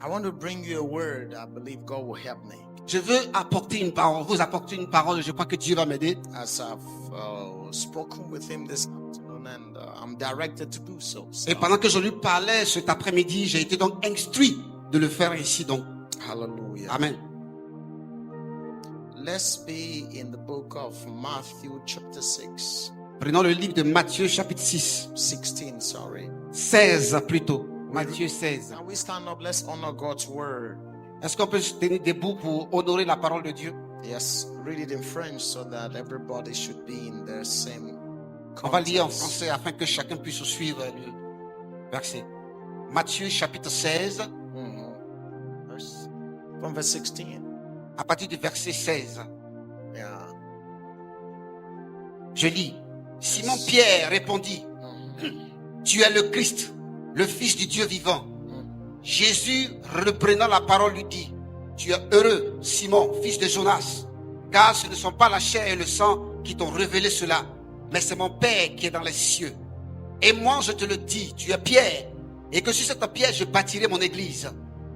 I want to bring you a word. I believe God will help me. Je veux apporter une parole, vous apporter une parole. Je crois que Dieu va m'aider. As I've spoken with him this afternoon, and I'm directed to do so. Et pendant que je lui parlais cet après-midi, j'ai été donc instruit de le faire ici donc. Hallelujah. Amen. Let's be in the book of Matthew chapter 6. Prenons le livre de Matthieu chapitre 6. 16, sorry. 16 plutôt. Matthieu 16. Now we stand up. Let's honor God's word. Est-ce qu'on peut se tenir debout pour honorer la parole de Dieu? Yes, read it in French so that everybody should be in the same On va lire en context. français afin que chacun puisse suivre le verset. Matthieu chapitre 16, Verse- From verse 16. à partir du verset 16. Yeah. Je lis. Simon Pierre répondit, tu es le Christ, le Fils du Dieu vivant. Jésus, reprenant la parole, lui dit, tu es heureux, Simon, fils de Jonas, car ce ne sont pas la chair et le sang qui t'ont révélé cela, mais c'est mon Père qui est dans les cieux. Et moi, je te le dis, tu es Pierre, et que sur cette pierre, je bâtirai mon église,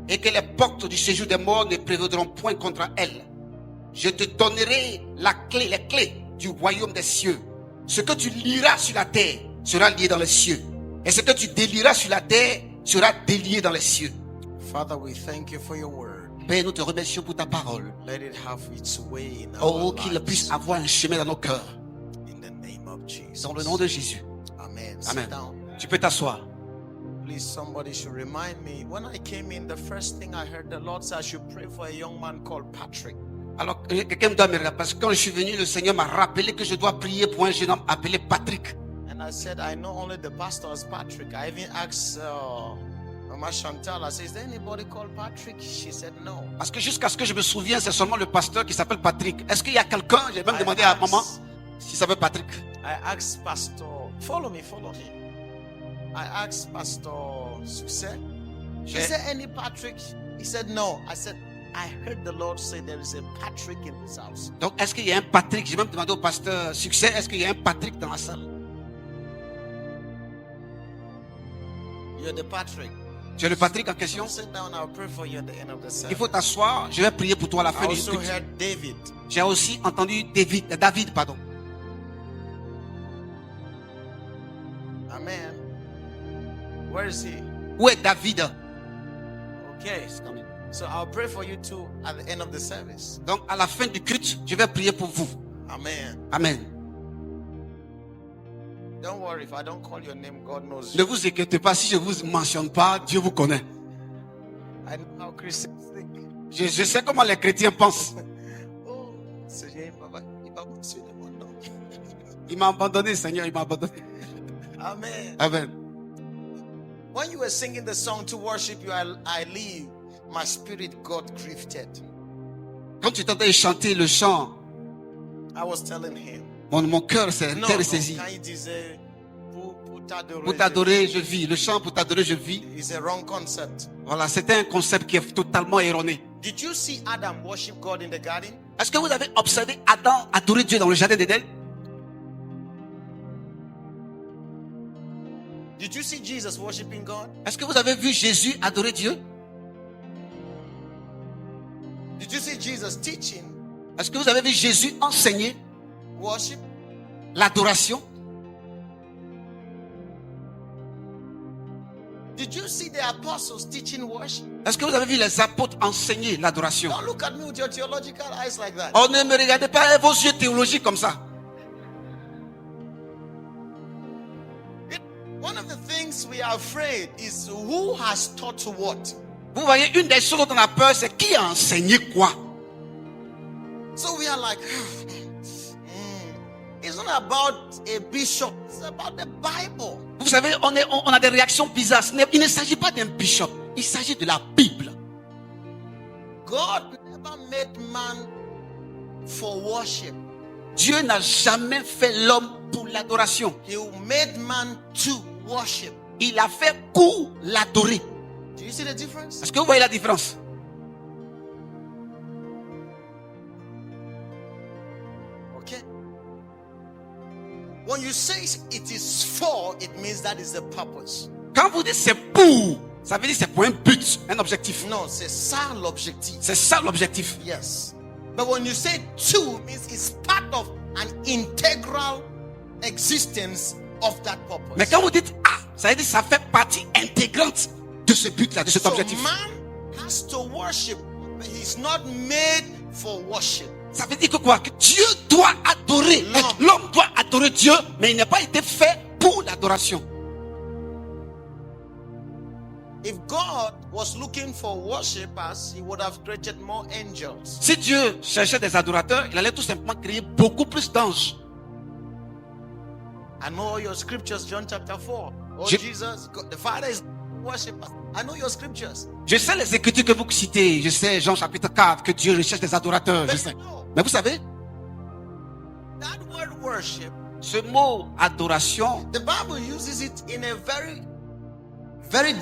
et que les portes du séjour des morts ne prévaudront point contre elle. Je te donnerai les clés du royaume des cieux. Ce que tu liras sur la terre sera lié dans les cieux. Et ce que tu délieras sur la terre sera délié dans les cieux. Father, we thank you for your word. Père, nous te remercions pour ta parole. Let it have its way in our Oh, qu'il lives. puisse avoir un chemin dans nos cœurs. In the name of Jesus. Dans le nom de Jésus. Amen. Amen. Sit down. Tu peux t'asseoir. Please, somebody should remind me. When I came in, the first thing I heard the Lord say I should pray for a young man called Patrick. Alors, quelqu'un me doit me rappeler. Parce que quand je suis venu, le Seigneur m'a rappelé que je dois prier pour un jeune homme appelé Patrick. And I said, I know only the pastor is Patrick. I even asked Mama Chantal, I said, is there anybody called Patrick? She said no. Parce que jusqu'à ce que je me souvienne, c'est seulement le pasteur qui s'appelle Patrick. Est-ce qu'il y a quelqu'un? J'ai même demandé à maman s'il s'appelle Patrick. I asked Pastor, follow me. I asked Pastor Success, is there any Patrick? He said no. I said, I heard the Lord say there is a Patrick in this house. Donc, est-ce qu'il y a un Patrick? J'ai même demandé au pasteur Succès, est-ce qu'il y a un Patrick dans la salle? You're the Patrick. Tu es le Patrick en question? Sit down, I'll pray for you at the end of the service. Il faut t'asseoir, je vais prier pour toi à la I fin du also culte. heard David. J'ai aussi entendu David, pardon. Amen. Where is he? Où est David? Okay. So I'll pray for you too at the end of the service. Donc, à la fin du culte, je vais prier pour vous. Amen. Amen. Don't worry, if I don't call your name, God knows Ne you. vous inquiétez pas, si je ne vous mentionne pas, Dieu vous connaît. I know how Christians think. Je sais comment les chrétiens pensent. Oh, Seigneur, il m'a mentionné mon nom. Il m'a abandonné, Seigneur, il m'a abandonné. Amen. Amen. When you were singing the song to worship you, I leave. My spirit got grifted. Quand tu t'entends chanter le chant, I was telling him. mon cœur s'est ressaisi. Quand il disait pour t'adorer, Pour t'adorer, je vis. Le chant pour t'adorer, je vis. it's a wrong concept. Voilà, c'était un concept qui est totalement erroné. Did you see Adam worship God in the garden? Est-ce que vous avez observé Adam adorer Dieu dans le jardin d'Éden? Did you see Jesus worshiping God? Est-ce que vous avez vu Jésus adorer Dieu? Did you see Jesus teaching Est-ce que vous avez vu Jésus enseigner worship? l'adoration? Did you see the apostles teaching worship? Est-ce que vous avez vu les apôtres enseigner l'adoration? Don't look at me with your theological eyes like that. Oh, ne me regardez pas avec vos yeux théologiques comme ça. One of the things we are afraid is who has taught what. Vous voyez, une des choses dont on a peur, c'est qui a enseigné quoi. So we are like, it's not about a bishop, it's about the Bible. Vous savez, on a des réactions bizarres. Il ne s'agit pas d'un bishop, il s'agit de la Bible. God never made man for worship. Dieu n'a jamais fait l'homme pour l'adoration. He made man to worship. Il a fait pour l'adorer. Do you see the difference? Est-ce que vous voyez la différence? Okay. When you say it is for, it means that is the purpose. Quand vous dites c'est pour, Ça veut dire c'est pour un but, un objectif. Non, c'est ça l'objectif. C'est ça l'objectif. Yes. But when you say to, it means it's part of an integral existence of that purpose. Mais quand vous dites ça veut dire ça fait partie intégrante de ce but-là, de cet So objectif. man has to worship, but he's not made for worship. Ça veut dire que quoi? Que Dieu doit adorer. L'homme doit adorer Dieu, mais il n'a pas été fait pour l'adoration. If God was looking for worshippers, he would have created more angels. Si Dieu cherchait des adorateurs, il allait tout simplement créer beaucoup plus d'anges. I know your scriptures, John chapter 4. Oh, Jesus, God, the Father is worshipper. I know your scriptures. Je sais les écritures que vous citez. Je sais Jean chapitre 4 que Dieu recherche des adorateurs. Je But sais. you know, Mais vous savez, that word worship, ce mot adoration, the Bible uses it in a very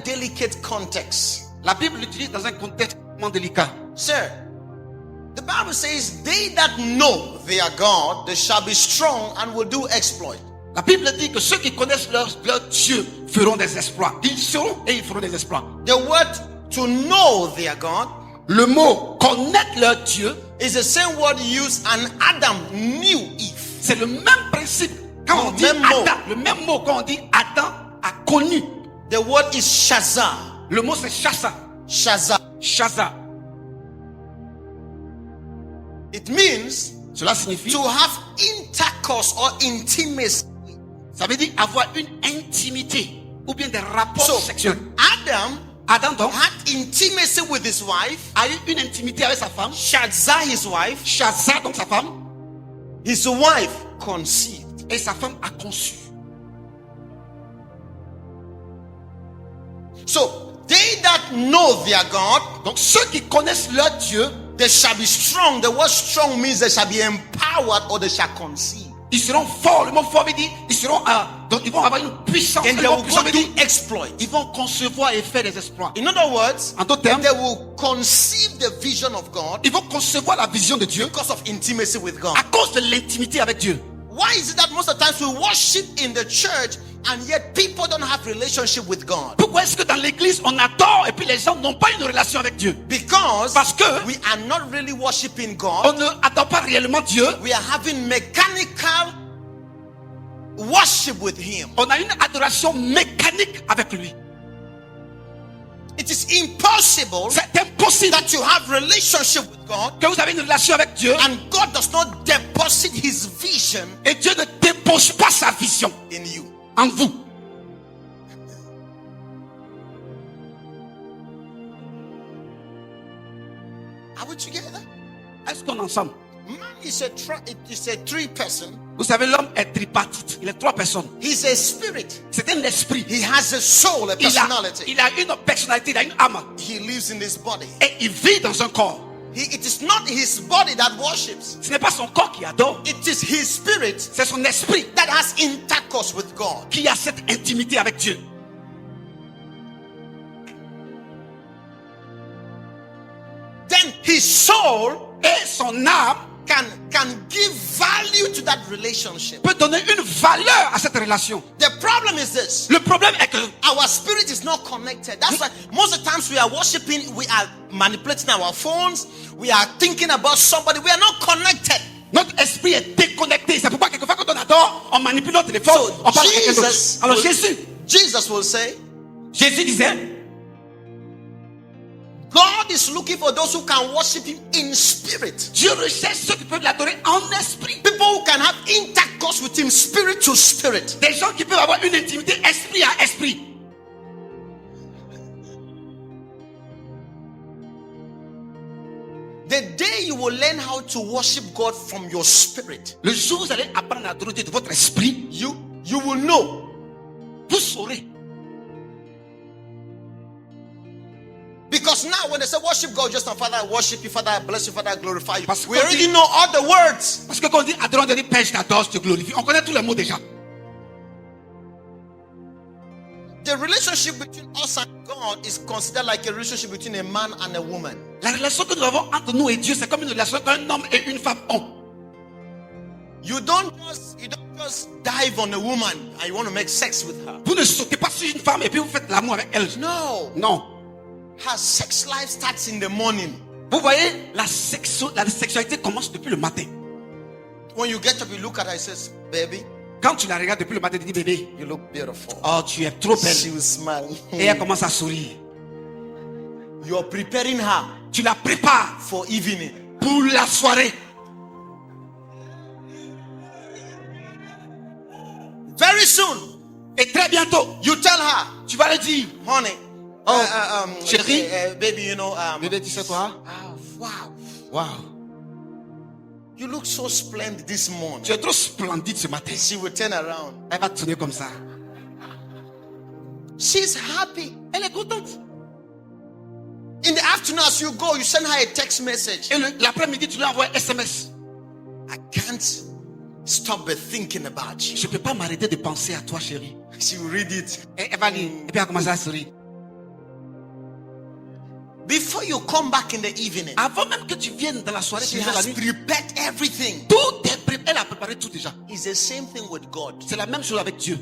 delicate context. la Bible l'utilise dans un contexte extrêmement délicat. Sir, the Bible says, they that know their God, they shall be strong and will do exploit. La Bible dit que ceux qui connaissent leur Dieu feront des exploits. Ils seront et ils feront des exploits. The word to know their God Le mot connaître leur Dieu, is the same word used and Adam knew Eve. c'est le même principe. Quand on dit Même mot. Adam, le même mot quand on dit Adam a connu. The word is Shazah. Le mot c'est Shasa. Shazah. Shasa. It means Cela signifie, to have intercourse or intimacy. ça veut dire avoir une intimité ou bien des rapports So sexuels. Adam Adam donc had intimacy with his wife, a eu une intimité avec sa femme. Shazah his wife, Shasa donc sa femme. his wife conceived. Et sa femme a conçu. So they that know their God, Donc ceux qui connaissent leur Dieu, they shall be strong. The word strong means they shall be empowered or they shall conceive. ils seront forts. Le mot fort veut dire ils seront donc ils vont avoir une puissance. And Le they mot will puissant go veut do dire exploit. ils vont concevoir et faire des exploits. In other words, En d'autres termes, they will conceive the vision of God ils vont concevoir la vision de Dieu because of intimacy with God. à cause de l'intimité avec Dieu. Why is it that most of the times we worship in the church and yet people don't have relationship with God? Pourquoi est-ce que dans l'église on adore et puis les gens n'ont pas une relation avec Dieu? Because Parce que we are not really worshiping on God. ne adore pas réellement Dieu. We are having mechanical worship with Him. On a une adoration mécanique avec lui. It is impossible C'est impossible that you have relationship with God que vous avez une relation avec Dieu and God does not deposit His vision et Dieu ne dépose pas sa vision in you. en vous. Are we together? Est-ce qu'on est ensemble? Man is a three person. Vous savez, l'homme est tripartite. Il est trois personnes. He's a spirit. C'est un esprit. He has a soul, a personality. Il a une personnalité, il a une âme. He lives in this body. Et il vit dans un corps. It is not his body that worships. Ce n'est pas son corps qui adore. It is his spirit C'est son esprit that has intercourse with God. qui a cette intimité avec Dieu. Then his soul Et son âme can give value to that relationship. peut donner une valeur à cette relation. The problem is this. Le problème est que Our spirit is not connected. That's why most of the times we are worshiping, we are manipulating our phones, we are thinking about somebody, we are not connected. notre esprit est déconnecté. C'est pourquoi quelquefois quand on adore, on manipule notre téléphone, So on parle de quelqu'un d'autre. Jesus Alors will- Jésus will say, disait, God is looking for those who can worship Him in spirit. Dieu recherche ceux qui peuvent l'adorer en esprit. People who can have intercourse with Him spirit to spirit. Des gens qui peuvent avoir une intimité esprit à esprit. The day you will learn how to worship God from your spirit, Le jour où vous allez apprendre à adorer Dieu de votre esprit, you will know. vous saurez. Because now when they say worship God, just Father, I worship you, Father, I bless you, Father, I glorify you. Parce que We already know all the words. Parce que quand on dit adorons Dieu, Père, je t'adore, je te glorifie, on connaît tous les mots déjà. The relationship between us and God is considered like a relationship between a man and a woman. La relation que nous avons entre nous et Dieu, c'est comme une relation qu'un homme et une femme ont. You don't just dive on a woman and you want to make sex with her. Vous ne sautez pas sur une femme et puis vous faites l'amour avec elle. No. Non. Her sex life starts in the morning. Vous voyez, la sexualité commence depuis le matin. When you get up, you look at her and says, baby, Quand tu la regardes depuis le matin, tu dis bébé, you look beautiful. oh tu es trop belle. She will smile. Et elle commence à sourire. You are preparing her Tu la prépares for evening. pour la soirée. Very soon, Et très bientôt, you tell her, tu vas le dire. honey, Oh, chérie, baby, you know, bébé, tu sais quoi? wow, Wow, you look so splendid this morning. tu es trop splendide ce matin. She will turn around. Elle va tourner comme ça. She's happy. Elle est contente. In the afternoon, as you go, you send her a text message. Et l'après-midi, tu lui envoies un SMS. I can't stop but thinking about you. Je ne peux pas m'arrêter de penser à toi, chérie. She will read it. Et elle va lire. Et puis elle commence à sourire. Before you come back in the evening, Avant même que tu viennes dans la soirée, she tu viens la has nuit. prepared everything. Tout est prêt. Elle a préparé tout déjà. It's the same thing with God. C'est la même chose avec Dieu.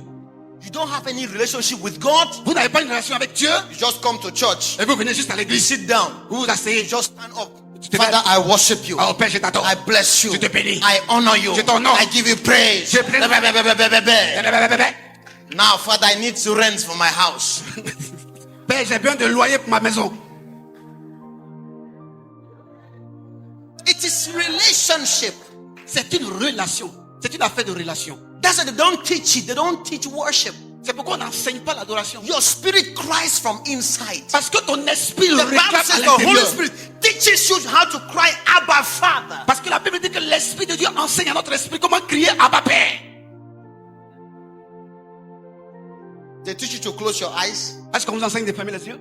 You don't have any relationship with God. Vous n'avez pas une relation avec Dieu. You just come to church. Et vous venez juste à You l'église. sit down. Vous vous asseyez. You just stand up. Tu te Father, lèves. I worship you. Oh Père, je t'adore. I bless you. Je te bénis. I honor you. Je t'honore. I give you praise. Je prie. Now, Father, I need to rent for my house. Père, j'ai besoin de loyer pour ma maison. It is relationship. C'est une relation. C'est une affaire de relation. That's why they don't teach it. They don't teach worship. C'est pourquoi on n'enseigne pas l'adoration. Your spirit cries from inside. Parce que ton esprit le The Bible réclame à says the Holy l'intérieur. Spirit teaches you how to cry Abba Father. Parce que la Bible dit que l'Esprit de Dieu enseigne à notre esprit comment crier Abba Père. They teach you to close your eyes. Est-ce qu'on vous enseigne de fermer les yeux?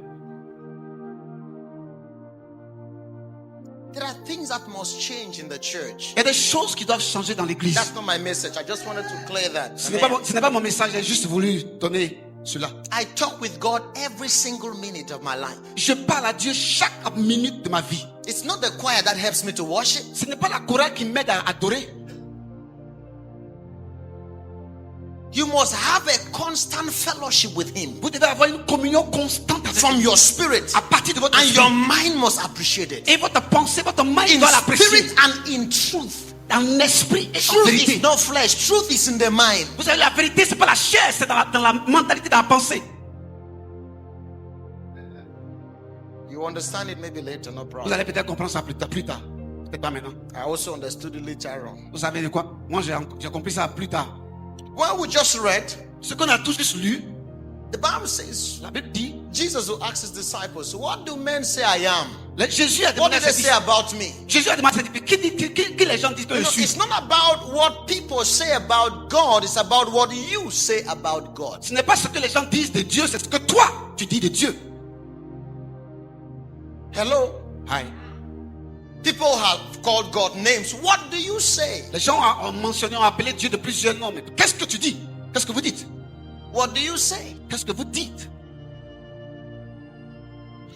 There are things that must change in the church. Il y a des choses qui doivent changer dans l'église. That's not my message. I just wanted to clear that. Ce n'est pas mon message, j'ai juste voulu donner cela. I talk with God every single minute of my life. Je parle à Dieu chaque minute de ma vie. It's not the choir that helps me to worship. Ce n'est pas la chorale qui m'aide à adorer. You must have a constant fellowship with Him Vous devez avoir une communion constante avec from lui. your spirit, À partir de votre and your esprit. mind must appreciate it. Et votre pensée, votre mind In doit l'apprécier. spirit and in truth. En esprit et en Truth vérité. is not flesh. Truth is in the mind. Vous savez, la vérité, c'est pas la chair, c'est dans la mentalité, dans la pensée. You understand it maybe later, no Vous problem. allez peut-être comprendre ça plus tard. Peut-être pas maintenant. I also understood it later on. Vous savez de quoi? Moi, j'ai compris ça plus tard. What we just read, Ce qu'on a tous lu, the Bible says, la Bible dit, Jesus will ask his disciples, what do men say I am? Jésus a What demandé do à they ses say disciples. about me? Jésus a demandé à ses disciples, qui les gens disent que je suis. It's not about what people say about God, it's about what you say about God. Ce n'est pas ce que les gens disent de Dieu, c'est ce que toi, tu dis de Dieu. Hello? Hi. People have called God names. What do you say? Les gens ont mentionné, ont appelé Dieu de plusieurs noms. Mais qu'est-ce que tu dis? Qu'est-ce que vous dites? What do you say? Qu'est-ce que vous dites?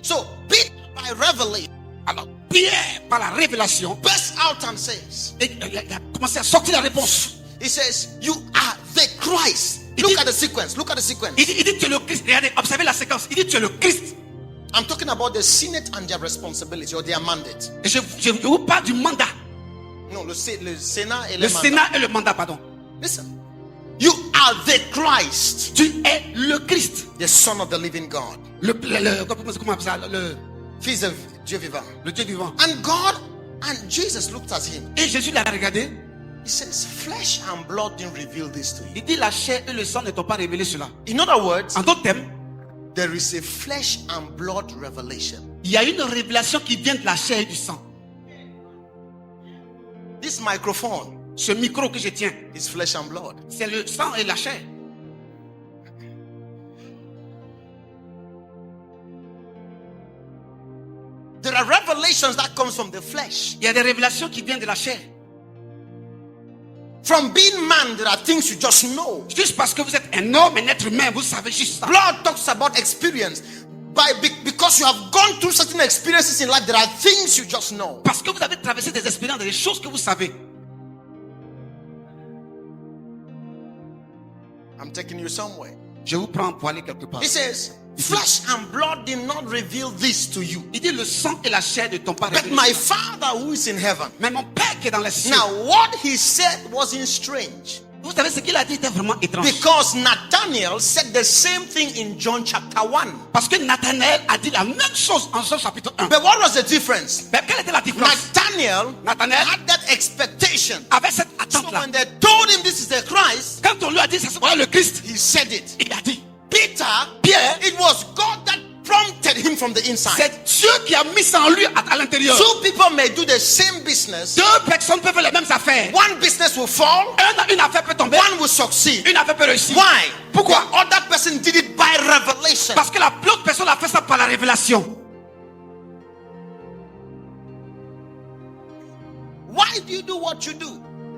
So, Peter, by revelation, Alors, Pierre, par la révélation, burst out and says, il a commencé à sortir la réponse. he says, you are the Christ. Look at the sequence. Look at the sequence. Il dit tu es le Christ. Regardez, observez la séquence. Il dit tu es le Christ. I'm talking about the Senate and their responsibility or their mandate. Et je vous parle du mandat. No, le Sénat et Le le mandat. Sénat et le mandat, pardon. Listen. You are the Christ, Tu es le Christ. the Son of the living God, Comment on appelle ça? Fils de Dieu vivant. Le Dieu vivant. And God and Jesus looked at him. Et Jésus l'a regardé. He says, flesh and blood didn't reveal this to you. Il dit la chair et le sang ne t'ont pas révélé cela. In other words, En d'autres termes, there is a flesh and blood revelation. il y a une révélation qui vient de la chair et du sang. This microphone Ce micro que je tiens, is flesh and blood. c'est le sang et la chair. There are revelations that comes from the flesh. Il y a des révélations qui viennent de la chair. From being man, there are things you just know. Juste parce que vous êtes un homme, un être humain, vous savez juste ça. Blood talks about experience. Because you have gone through certain experiences in life, there are things you just know. Parce que vous avez traversé des expériences, des choses que vous savez. taking you somewhere. Je vous prends pour aller quelque part. He says, flesh and blood did not reveal this to you, Il dit le sang et la chair de ton père. but my Father who is in heaven. Mais mon père qui est dans les cieux. Now, what he said wasn't strange, Vous savez ce qu'il a dit était vraiment étrange. because Nathanael said the same thing in John chapter 1. Parce que Nathanaël a dit la même chose en Jean chapitre 1. But what was the difference? Mais quelle était la différence? Nathanael had that expectation. Avec cette So attente-là. when they told him this is the Christ, Quand on lui a dit ça sera le Christ, he said it. il a dit Peter, Pierre, it was God that prompted him from the inside. c'est Dieu qui a mis ça en lui à l'intérieur. Two people may do the same business. Deux personnes peuvent faire les mêmes affaires. One business will fall, Une affaire peut tomber, one will succeed. une affaire peut réussir. Why? Pourquoi? The other person did it by revelation. Parce que l'autre personne a fait ça par la révélation. Why do you do what you do?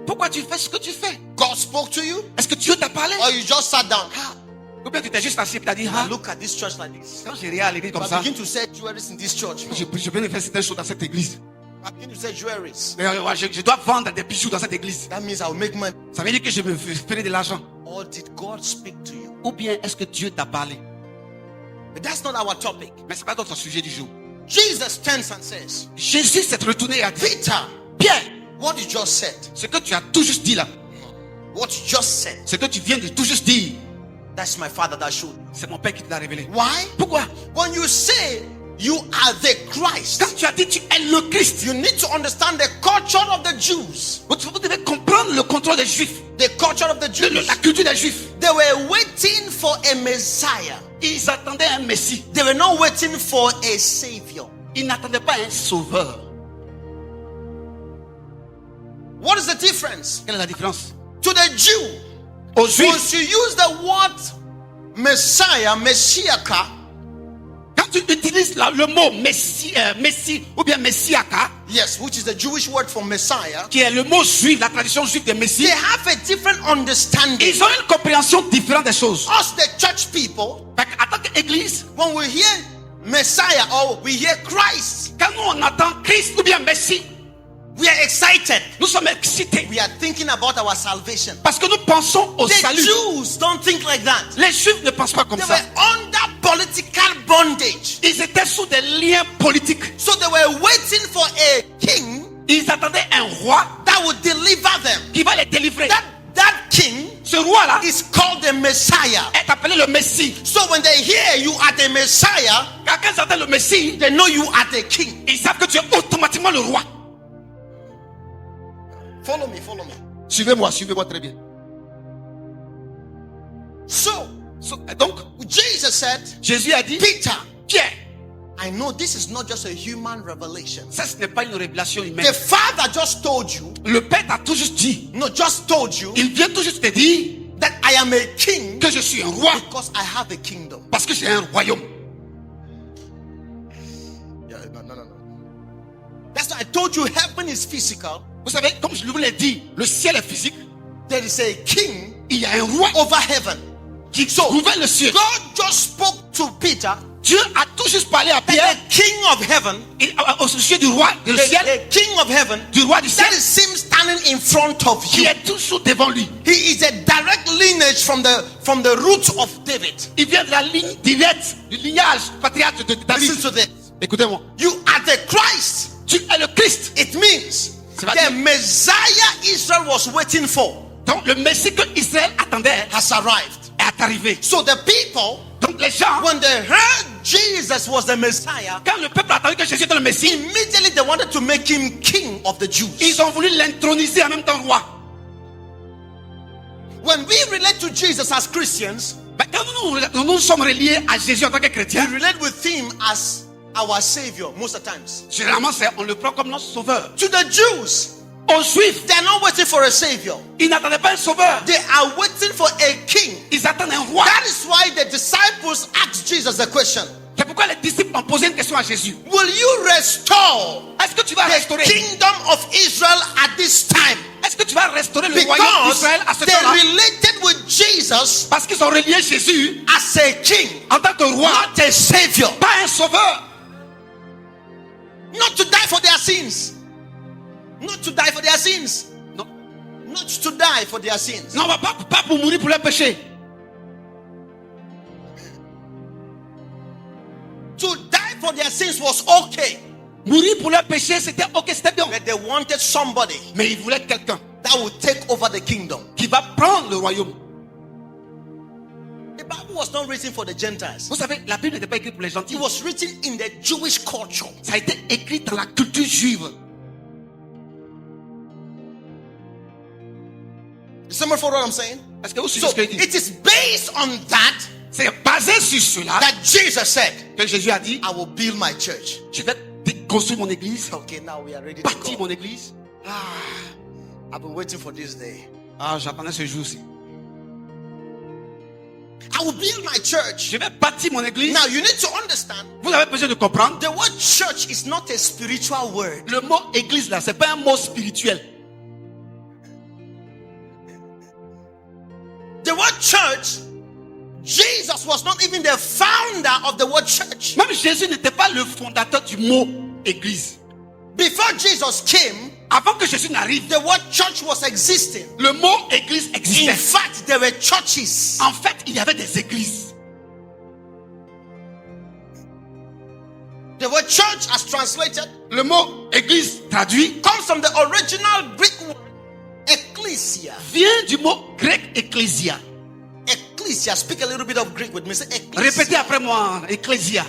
Pourquoi tu fais ce que tu fais? God spoke to you, Est-ce que Dieu t'a parlé? or you just sat down? Ou bien tu t'es juste assis et tu as dit, I look at this church like this. quand j'irai à l'église comme I ça, begin to say jewelries in this church. je vais faire certaines choses dans cette église. I begin to say jewelries. Je dois vendre des bijoux dans cette église. That means I will make money. Ça veut dire que je vais faire de l'argent. Or did God speak to you? Ou bien est-ce que Dieu t'a parlé? But that's not our topic. Mais ce n'est pas notre sujet du jour. Jesus turns and says, Jésus s'est retourné et a dit, Peter, Pierre, what you just said, ce que tu as tout juste dit là, what you just said, ce que tu viens de tout juste dire, that's my Father that showed me. c'est mon Père qui te l'a révélé. Why? Pourquoi? When you say you are the Christ, Quand tu as dit tu es le Christ, you need to understand the culture of the Jews. vous devez comprendre le contrôle des Juifs, The culture of the Jews. la culture des Juifs. They were waiting for a Messiah. Ils attendaient un Messie. They were not waiting for a Savior. Ils n'attendaient pas un sauveur. What is the difference? Quelle est la différence? To the Jew, Aux Juifs, once you use the word Messiah, Messiaka, quand tu utilises le mot Messie ou bien Messiaka, yes, which is the Jewish word for Messiah, qui est le mot juif, la tradition juive de Messie, they have a different understanding. ils ont une compréhension différente des choses. Us, the church people, En tant qu'église, when we hear Messiah or we hear Christ, quand nous on entend Christ ou bien Messie, we are excited. nous sommes excités We are thinking about our salvation. parce que nous pensons au The salut. Jews don't think like that. Les Juifs ne pensent pas comme They ça. were under political bondage. Ils étaient sous des liens politiques. So they were waiting for a king Ils attendaient un roi that would deliver them. qui va les délivrer. That king Ce roi-là is called the Messiah. est appelé le Messie. So when they hear you are the Messiah, Quand ils entendent le Messie, they know you are the king. ils savent que tu es automatiquement le roi. Follow me, follow me. Suivez-moi très bien. So Donc, Jesus said, Jésus a dit, Peter, Pierre, I know this is not just a human revelation. ça ce n'est pas une révélation humaine. The Father just told you, Le Père t'a tout juste dit. no, just told you Il vient tout juste te dire that I am a king que je suis un roi because I have a kingdom. parce que j'ai un royaume. Yeah, no. That's why I told you heaven is physical. Vous savez, comme je vous l'ai dit, le ciel est physique. There is a king Il y a un roi over heaven. qui gouverne le ciel. God just spoke to Peter, Dieu a tout juste parlé à Pierre the king of heaven, au sujet du roi du ciel, the king of heaven, du roi du ciel, that is him standing in front of qui you. est toujours devant lui. He is a direct lineage from the roots of David. Il vient de la ligne directe du lignage patriarche de David. Listen to this. Écoutez-moi. You are the Christ. Tu es le Christ. It means Ça va the dire- Messiah Israel was waiting for Donc le Messie que Israël attendait has arrived. est arrivé. So the people, Donc les gens, when they heard Jesus was the Messiah, quand le peuple a entendu que Jésus était le Messie, immediately they wanted to make him king of the Jews. ils ont voulu l'introniser en même temps roi. When we relate to Jesus as Christians, Mais quand nous sommes reliés à Jésus en tant que we chrétiens, relate with him as our Savior most of the times. généralement on le prend comme notre sauveur. To the Jews, Aux Juifs, they're not waiting for a Savior. ils n'attendaient pas un sauveur. They are waiting for a king. Ils attendent un roi. That is why the disciples asked Jesus the question, C'est pourquoi les disciples ont posé une question à Jésus. will you restore Est-ce que tu vas the restaurer? kingdom of Israel at this time? Est-ce que tu vas restaurer le royaume Because d'Israël à ce they temps-là? related with Jesus Parce qu'ils ont relié Jésus as a king, en tant que roi, not a savior, pas un sauveur. not to die for their sins. Not to die for their sins. Non, Not to die for their sins. non, pas pour mourir pour les péchés. sins was okay. Mourir pour leurs péchés, c'était ok, c'était bien. But they wanted somebody Mais ils voulaient quelqu'un that would take over the kingdom. qui va prendre le royaume. The Bible was not written for the Gentiles. Vous savez, la Bible n'était pas écrite pour les It gentils. was written in the Jewish culture. Ça a été écrit dans la culture juive. Somebody follow what I'm saying? Est-ce que vous suivez So ce que je dis? it is based on that C'est basé sur cela that Jesus said, que Jésus a dit, I will build my church. je vais construire mon église, Okay, now we are ready to bâtir go. mon église. I've been waiting for this day. J'attendais ce jour-ci. I will build my church. Je vais bâtir mon église. Now you need to understand, Vous avez besoin de comprendre. the word church is not a spiritual word. Le mot église là, c'est pas un mot spirituel. The word church, Jesus was not even the founder of the word church. Même Jésus n'était pas le fondateur du mot église. Before Jesus came, Avant que Jésus n'arrive, the word church was existing. le mot église In existait. fact, there were churches. En fait, il y avait des églises. The word church, as translated, Le mot église traduit comes from the original Greek word ecclesia. vient du mot grec ecclésia. Ecclesia. Speak a little bit of Greek with me. Say ecclesia. Répétez après moi, ecclésia.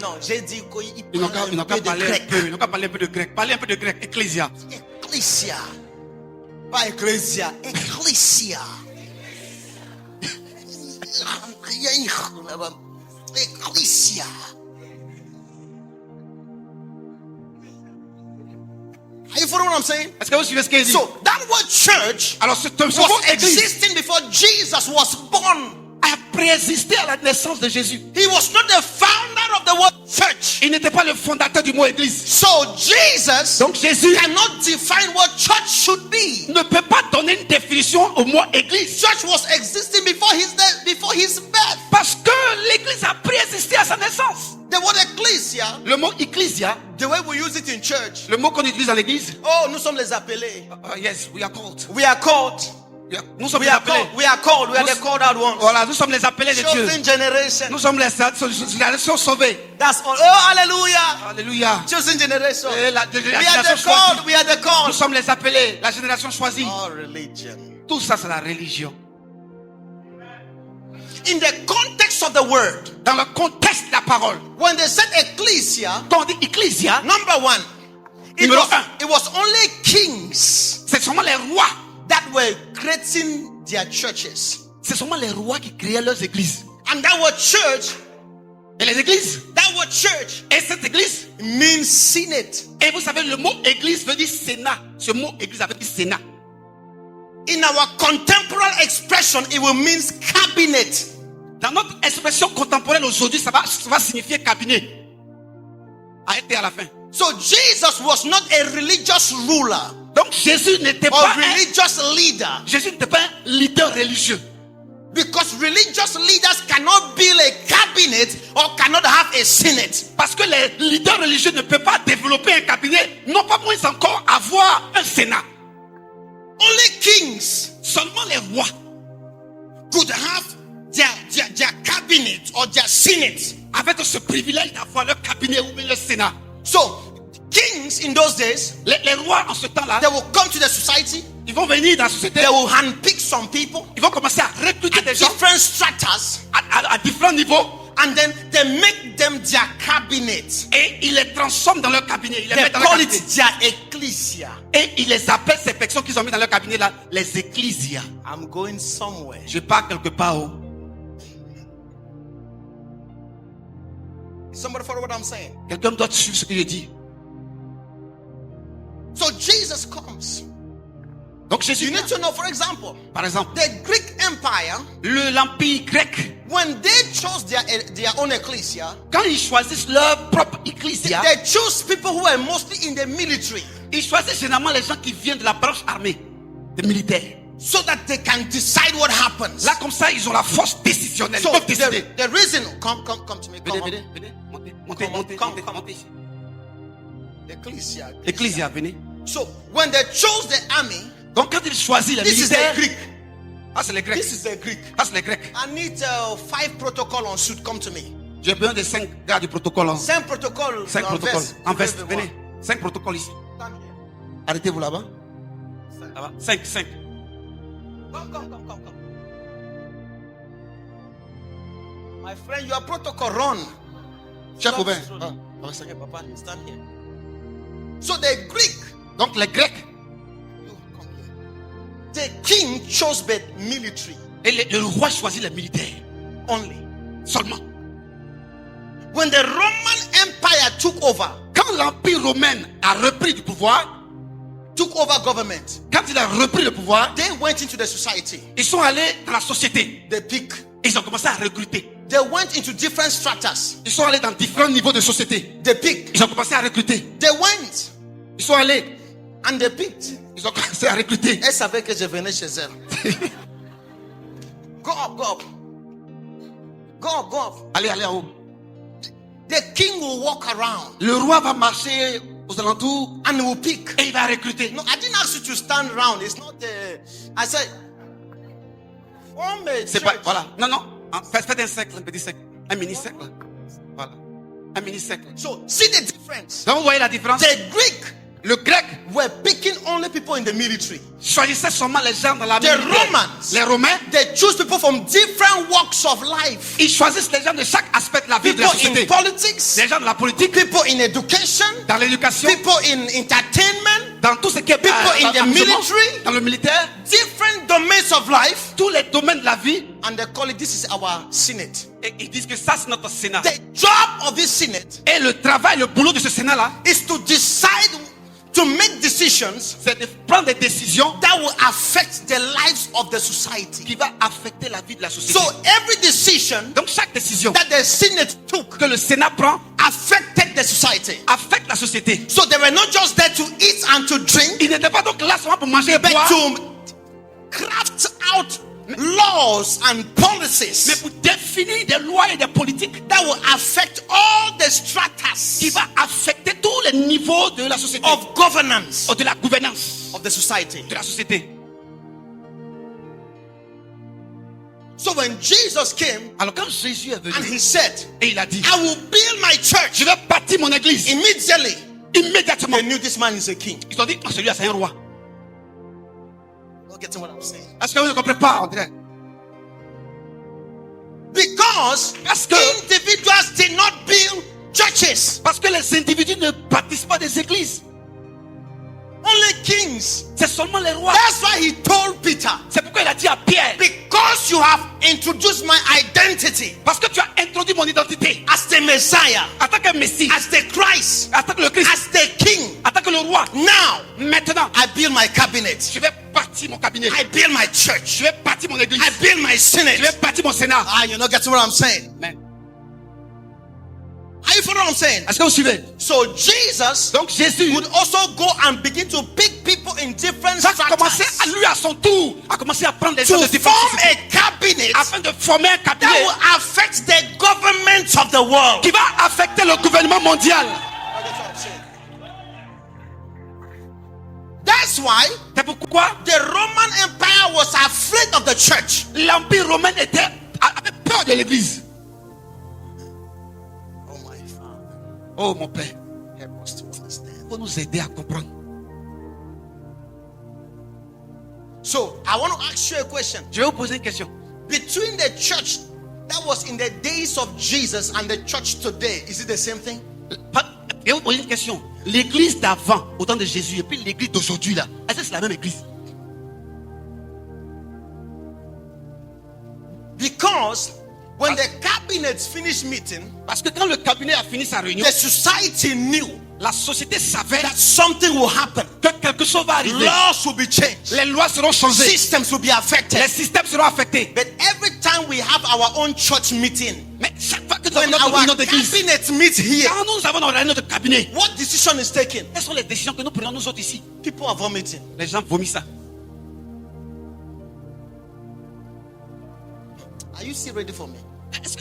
Non, j'ai dit Ils n'ont qu'à parler un peu, ils n'ont qu'à parler un peu de grec. Parlez un peu de grec, ecclésia. Ecclesia. Pas ecclesia. Ecclesia. Ecclesia. Are you following what I'm saying? Est-ce que vous suivez ce qu'il dit? So that word church Alors ce mot was église existing before Jesus was born. a préexisté à la naissance de Jésus. He was not the founder of the word church. Il n'était pas le fondateur du mot église. So Jesus Donc Jésus cannot define what church should be. ne peut pas donner une définition au mot église. Church was existing before his birth. Parce que l'église a préexisté à sa naissance. The word ecclesia, Le mot ecclesia, the way we use it in church. le mot qu'on utilise dans l'église. Oh, nous sommes les appelés. Yes, we are called. We are called. Nous sommes We les are appelés. called. We are called. We are the called out ones. Voilà, nous sommes les appelés de Dieu. Chosen generation. Nous sommes les générations sauvées. That's all. Oh, hallelujah. Alléluia. Chosen generation. Et la We are génération the choisie. called. We are the Nous called. sommes les appelés, la génération choisie. All religion. Tout ça, c'est la religion. In the context of the word, Dans le contexte de la parole, when they said ecclesia, quand on dit ecclesia, number one, Numéro un. it was only kings c'est seulement les rois. that were creating their churches. C'est seulement les rois qui créaient leurs églises. And that word church, Et les églises, that word church et cette église, means senate. et vous savez, le mot église veut dire sénat. Ce mot église veut dire sénat. In our contemporary expression, it will mean cabinet. Dans notre expression contemporaine aujourd'hui, ça va signifier cabinet. Arrêtez à la fin. So Jesus was not a religious ruler Donc Jésus n'était or pas religious leader, Jésus n'était pas un leader religieux. because religious leaders cannot build a cabinet or cannot have a senate. Parce que les leaders religieux ne peuvent pas développer un cabinet, non pas moins encore avoir un sénat. Only kings Seulement les rois could have their cabinet or their senate. avaient ce privilège d'avoir leur cabinet ou bien leur sénat. So kings in those days, Les rois en ce temps-là, they will come to the society, ils vont venir dans la société, they will handpick some people ils vont commencer à recruter at des gens different stratas, à différents niveaux and then they make them their cabinet. et ils les transforment dans leur cabinet. Ils les They mettent dans leur call cabinet. it their ecclesia. Et ils les appellent, ces personnes qu'ils ont mis dans leur cabinet là, les ecclésias. I'm going somewhere. Je pars quelque part. Oh. Somebody follow what I'm saying? Quelqu'un doit suivre ce que je dis. So Jesus comes. Donc Jésus, You need to know, for example, par exemple, the Greek Empire, l'empire grec, when they chose their own ecclesia, quand ils choisissent leur propre ecclésia, they choose people who are mostly in the military, ils choisissent généralement les gens qui viennent de la branche armée, des militaires. so that they can decide what happens. Là, comme ça, ils ont la force décisionnelle. So Ils peuvent décider. the reason, come to me, come Venez, on. venez, montez, montez, Come, montez, come. montez ici. Ecclesia. Ecclésia, venez. So when they chose the army, Donc quand ils choisissent les this is the militaires, Greek. ah c'est les Grecs, This is the Greek. ah c'est les Grecs. I need 5 protocol on suit. Come to me. J'ai besoin de 5 gars du protocole. 5 protocoles. 5 protocoles. En veste, Levez-moi. venez. 5 protocoles ici. Stand here. Arrêtez-vous là-bas. Stand. Ça va 5. Come. My friend, your protocol run. Chef Stop Aubin. slowly. Ah, Okay, Papa, stand here. So the Greek, donc les Grecs. you come here. The king chose the military Et le roi choisit les militaires. only. Seulement. When the Roman Empire took over L'Empire romain a repris du pouvoir, government, quand il a repris le pouvoir, they went into the society. ils sont allés dans la société. They pick. Ils ont commencé à recruter. They went into different stratas. Ils sont allés dans différents niveaux de société. They pick. Ils ont commencé à recruter. They went Ils sont allés. and they picked. Ils ont commencé à recruter. Elle savait que je venais chez elle. Go up. Allez en haut. The king will walk around Le roi va marcher aux alentours and will pick. et il va recruter. No, I didn't ask you to stand around. It's not I said, form a C'est pas, church. voilà. Non. Faites un cercle, un petit cercle. Un mini cercle. Voilà. Un mini cercle. So see the difference. Donc vous voyez la différence. The Greek Le grec were picking only people in the military. choisissait seulement les gens dans la The militaire. Romans, Les Romains, they choose people from different walks of life. ils choisissent les gens de chaque aspect de la vie de la People in société. politics, Les gens de la politique, people in education, dans l'éducation, people in entertainment, dans tout ce qui est people in the amusement, military. dans le militaire, different domains of life. tous les domaines de la vie. And they call it, this is our Senate. Et ils disent que ça c'est notre Sénat. The job of this Senate Et le travail, le boulot de ce Sénat-là, is to decide, to make decisions c'est de prendre des décisions that will affect the lives of the society. qui vont affecter la vie de la société. So every decision Donc chaque décision that the Senate took que le Sénat prend affected the society. affecte la société. So they were not just there to eat and to drink, Ils n'étaient pas donc là seulement pour manger et but boire, to craft out laws and mais policies pour définir des lois et des politiques that will affect all the stratas qui vont affecter tous les niveaux de la société, of governance de la gouvernance of the society. de la société. So when Jesus came Alors quand Jésus est and venu he said, et il a dit, I will build my je church, vais bâtir mon église, immediately immédiatement, they knew this man is a king. ils ont dit, oh, celui-là c'est un roi. Not getting what I'm saying. Est-ce que vous ne comprenez pas, André? Because Parce que- individuals did not build churches. Parce que les individus ne bâtissent pas des églises. Only kings. C'est seulement les rois. That's why he told Peter, C'est pourquoi il a dit à Pierre, because you have introduced my identity parce que tu as introduit mon identité as the Messiah, en tant que Messie, as the Christ, en tant que le Christ, as the king. en tant que le roi. Now Maintenant, I build my cabinet. je vais bâtir mon cabinet. I build my church. Je vais bâtir mon église. I build my Je vais Senate. bâtir mon Sénat. Ah, you're not getting what I'm saying. Mais, Are you following what I'm saying? est-ce que vous suivez? So Jesus Donc Jésus would also go and begin to pick people in different va commencer à stratas lui à son tour à commencer à prendre des gens to de différentes form sociétés a cabinet afin de former un that cabinet will affect the government of the world. qui va affecter le gouvernement mondial. That's why C'est pourquoi the Roman Empire was afraid of the church. l'Empire romain avait peur de l'église. Oh my Father, Oh mon Père, help us to understand. il faut nous aider à comprendre. So I want to ask you a question. Je vais vous poser une question. Between the church that was in the days of Jesus and the church today, is it the same thing? Je vais vous poser une question. L'église d'avant, au temps de Jésus, et puis l'église d'aujourd'hui, là, est-ce que c'est la même église? Because when the cabinet finished meeting, Parce que quand le cabinet a fini sa réunion, the society knew la société savait that something will happen. que quelque chose va arriver. Laws will be changed. Les lois seront changées. Systems will be affected. Les systèmes seront affectés. But every time we have our own church meeting, Mais chaque fois que nous when avons notre our réunion d'église, cabinet meets here, quand nous avons notre réunion de cabinet, what decision is taken? quelles sont les décisions que nous prenons nous autres ici? People are vomiting. Les gens vomissent ça. Are you still ready for me?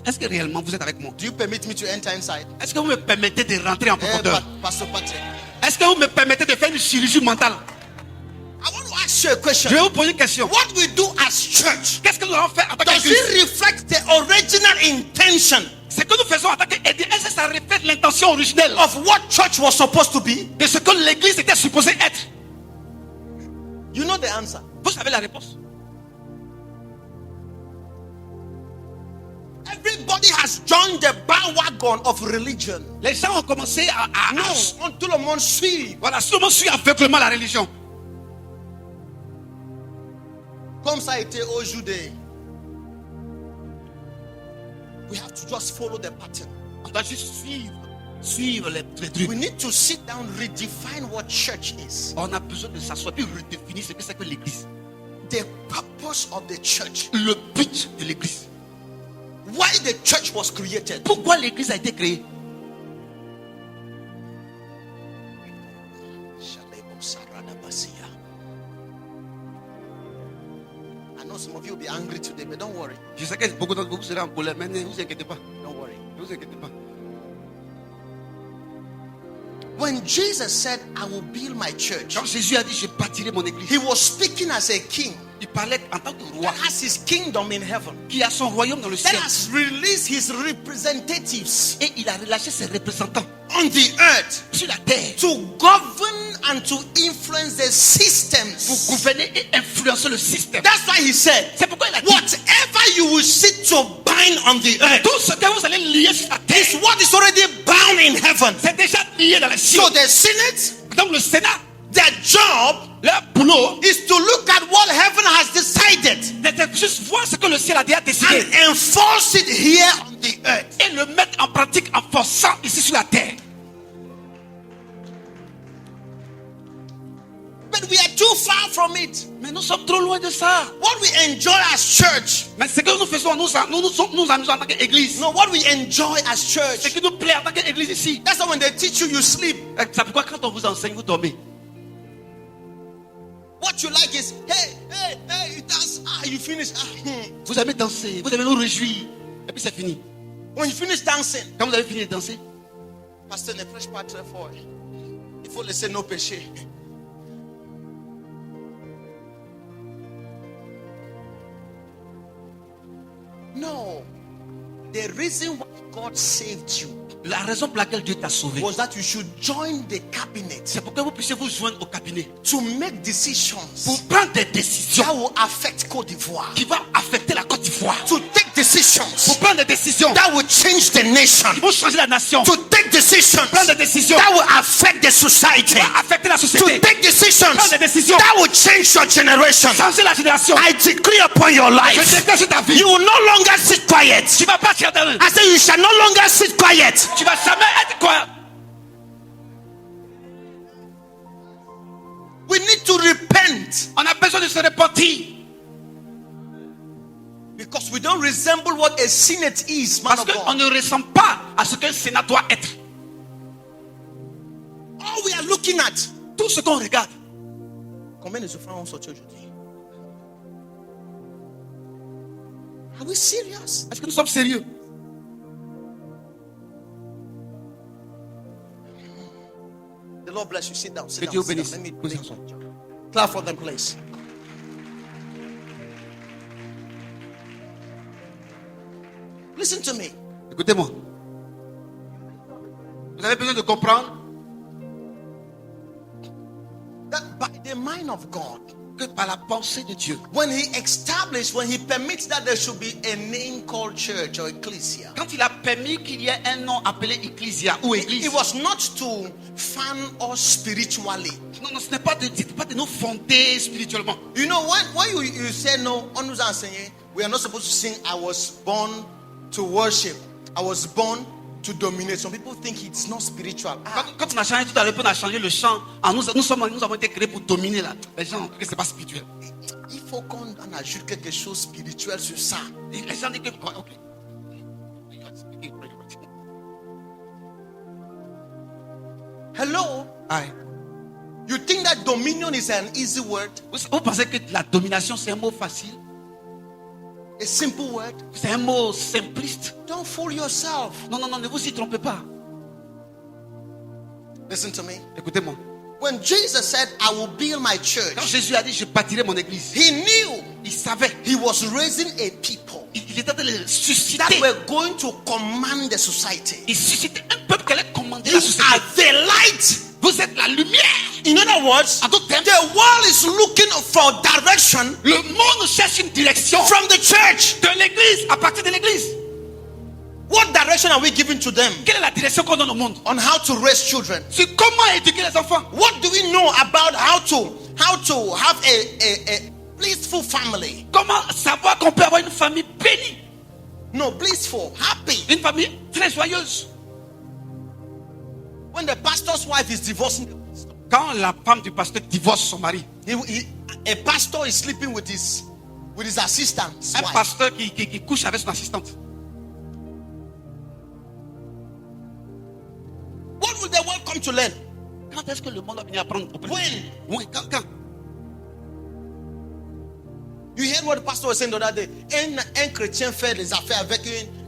Est-ce que réellement vous êtes avec moi? Do you permit me to enter inside? Est-ce que vous me permettez de rentrer en profondeur? Pastor Patrick, Est-ce que vous me permettez de faire une chirurgie mentale? I want to ask you a question. Je vais vous poser une question. What we do as church, Qu'est-ce que nous allons faire en tant does qu'église? it reflect the original intention Ce que nous faisons en tant qu'Église, est-ce que ça reflète l'intention originelle of what church was supposed to be? de ce que l'Église était supposée être? You know the answer. Vous savez la réponse. Everybody has joined the bandwagon of religion. Les gens ont commencé Non, tout le monde suit. Voilà, tout le monde suit aveuglément la religion. Comme ça a été aujourd'hui. We have to just follow the pattern. On doit juste suivre les trucs. We need to sit down, redefine what church is. On a besoin de s'asseoir et redéfinir ce que c'est que l'Église. The purpose of the church. Le but de l'Église. Why the church was created. Pourquoi l'Église a été créée? I know some of you will be angry today, but don't worry. Je sais que beaucoup d'entre vous seront en colère, mais ne vous inquiétez pas. Don't worry. Ne vous inquiétez pas. When Jesus said, I will build my church, Quand Jésus a dit, je bâtirai mon église, he was speaking as a king il parlait en tant que roi that has his kingdom in heaven, qui a son royaume dans le that ciel. has released his representatives Et il a relâché ses représentants on the earth sur la terre to govern and to influence the pour systems. gouverner et influencer le système. That's why he said, C'est pourquoi il a dit, whatever you will seek to bind on the earth tout ce que vous allez lier sur la terre, is what is already bound in heaven. c'est déjà lié dans les cieux. So the Senate, Donc le Sénat, their job leur boulot, is to look at what heaven has decided c'est juste voir ce que le ciel a déjà décidé and enforce it here on the earth. et le mettre en pratique en forçant ici sur la terre. But we are too far from it. Mais nous sommes trop loin de ça. What we enjoy as church, Mais ce que nous faisons, nous amusons en tant qu'église. no, what we enjoy as Ce church. qui nous plaît en tant qu'église ici. That's why when they teach you, you sleep. C'est pourquoi quand on vous enseigne, vous dormez. What you like is, hey, you dance, you finish. Vous aimez danser, vous aimez nous réjouir. Et puis c'est fini. When you finish dancing, Quand vous avez fini de danser, pasteur, ne prêche pas très fort. Il faut laisser nos péchés. No. The reason why God saved you la raison pour laquelle Dieu t'a sauvé, was that you should join the cabinet c'est pour que vous puissiez vous joindre au cabinet to make decisions pour prendre des décisions that will affect Côte d'Ivoire. qui vont affecter la Côte d'Ivoire. To take decisions Pour prendre des décisions that will change the nation. qui vont changer la nation. To take decisions Prendre des décisions that will affect the society. qui vont affecter la To société. take decisions Prendre des décisions that will change your generation. changer la génération. I decree upon your Je life, déclare sur ta vie. you will no longer sit quiet. Tu vas pas tirer dans le. I say you shall no longer sit quiet. Tu vas jamais être quoi? We need to repent On a besoin de se repentir. because we don't resemble what a senate is, man Parce of qu'on God. ne ressemble pas à ce qu'un Sénat doit être. All we are looking at. Tout ce qu'on regarde. Combien de souffrants ont sorti aujourd'hui? Are we serious? Est-ce que nous sommes sérieux? The Lord bless you. Sit down. Sit Que down. Dieu Sit down. bénisse. Let me Vous make asseoir. clap for them, please. Listen to me. Écoutez-moi. Vous avez besoin de comprendre That by the mind of God, que par la pensée de Dieu, when He permits that there should be a name called church or ecclesia, quand il a permis qu'il y ait un nom appelé ecclésia ou église, it was not to fan us spiritually. non, ce n'est pas de nous fonder spirituellement. You know, when you say no, on nous a enseigné, we are not supposed to sing, I was born to worship, I was born to dominate. Some people think it's not spiritual. Quand on a changé tout à l'heure, on a changé le chant. Nous avons été créés pour dominer là. Les gens ont cru que c'est pas spirituel. Il faut qu'on ajoute quelque chose de spirituel sur ça. Et les gens disent que ok. Hello? Aïe. You think that dominion is an easy word? Vous pensez que la domination c'est un mot facile? A simple word? C'est un mot simpliste? Don't fool yourself. Non, ne vous y trompez pas. Listen to me. Écoutez-moi. When Jesus said, I will build my Quand church, Jésus a dit je bâtirai mon église, He knew il savait, He was raising a people il Il était en train de that susciter. were going to command the society. Il suscitait un peuple qui allait commander You la société. are the light. Vous êtes la lumière. In other words, En d'autres termes, the world is looking for direction le monde cherche une direction from the church. de l'église, à partir de l'église. What direction are we giving to them Quelle est la direction qu'on donne au monde? on how to raise children? C'est comment éduquer les enfants. What do we know about how to have a blissful family? Comment savoir qu'on peut avoir une famille bénie, No, blissful, happy. une famille très joyeuse? When the pastor's wife is divorcing the pastor, Quand la femme du pasteur divorce son mari, a pastor is sleeping with his assistant. un Wife. pasteur qui couche avec son assistante, What will the world come to learn? quand est-ce que le monde va venir apprendre? When? Oui, quand? You heard what the pastor was saying the other day. Un chrétien fait des affaires avec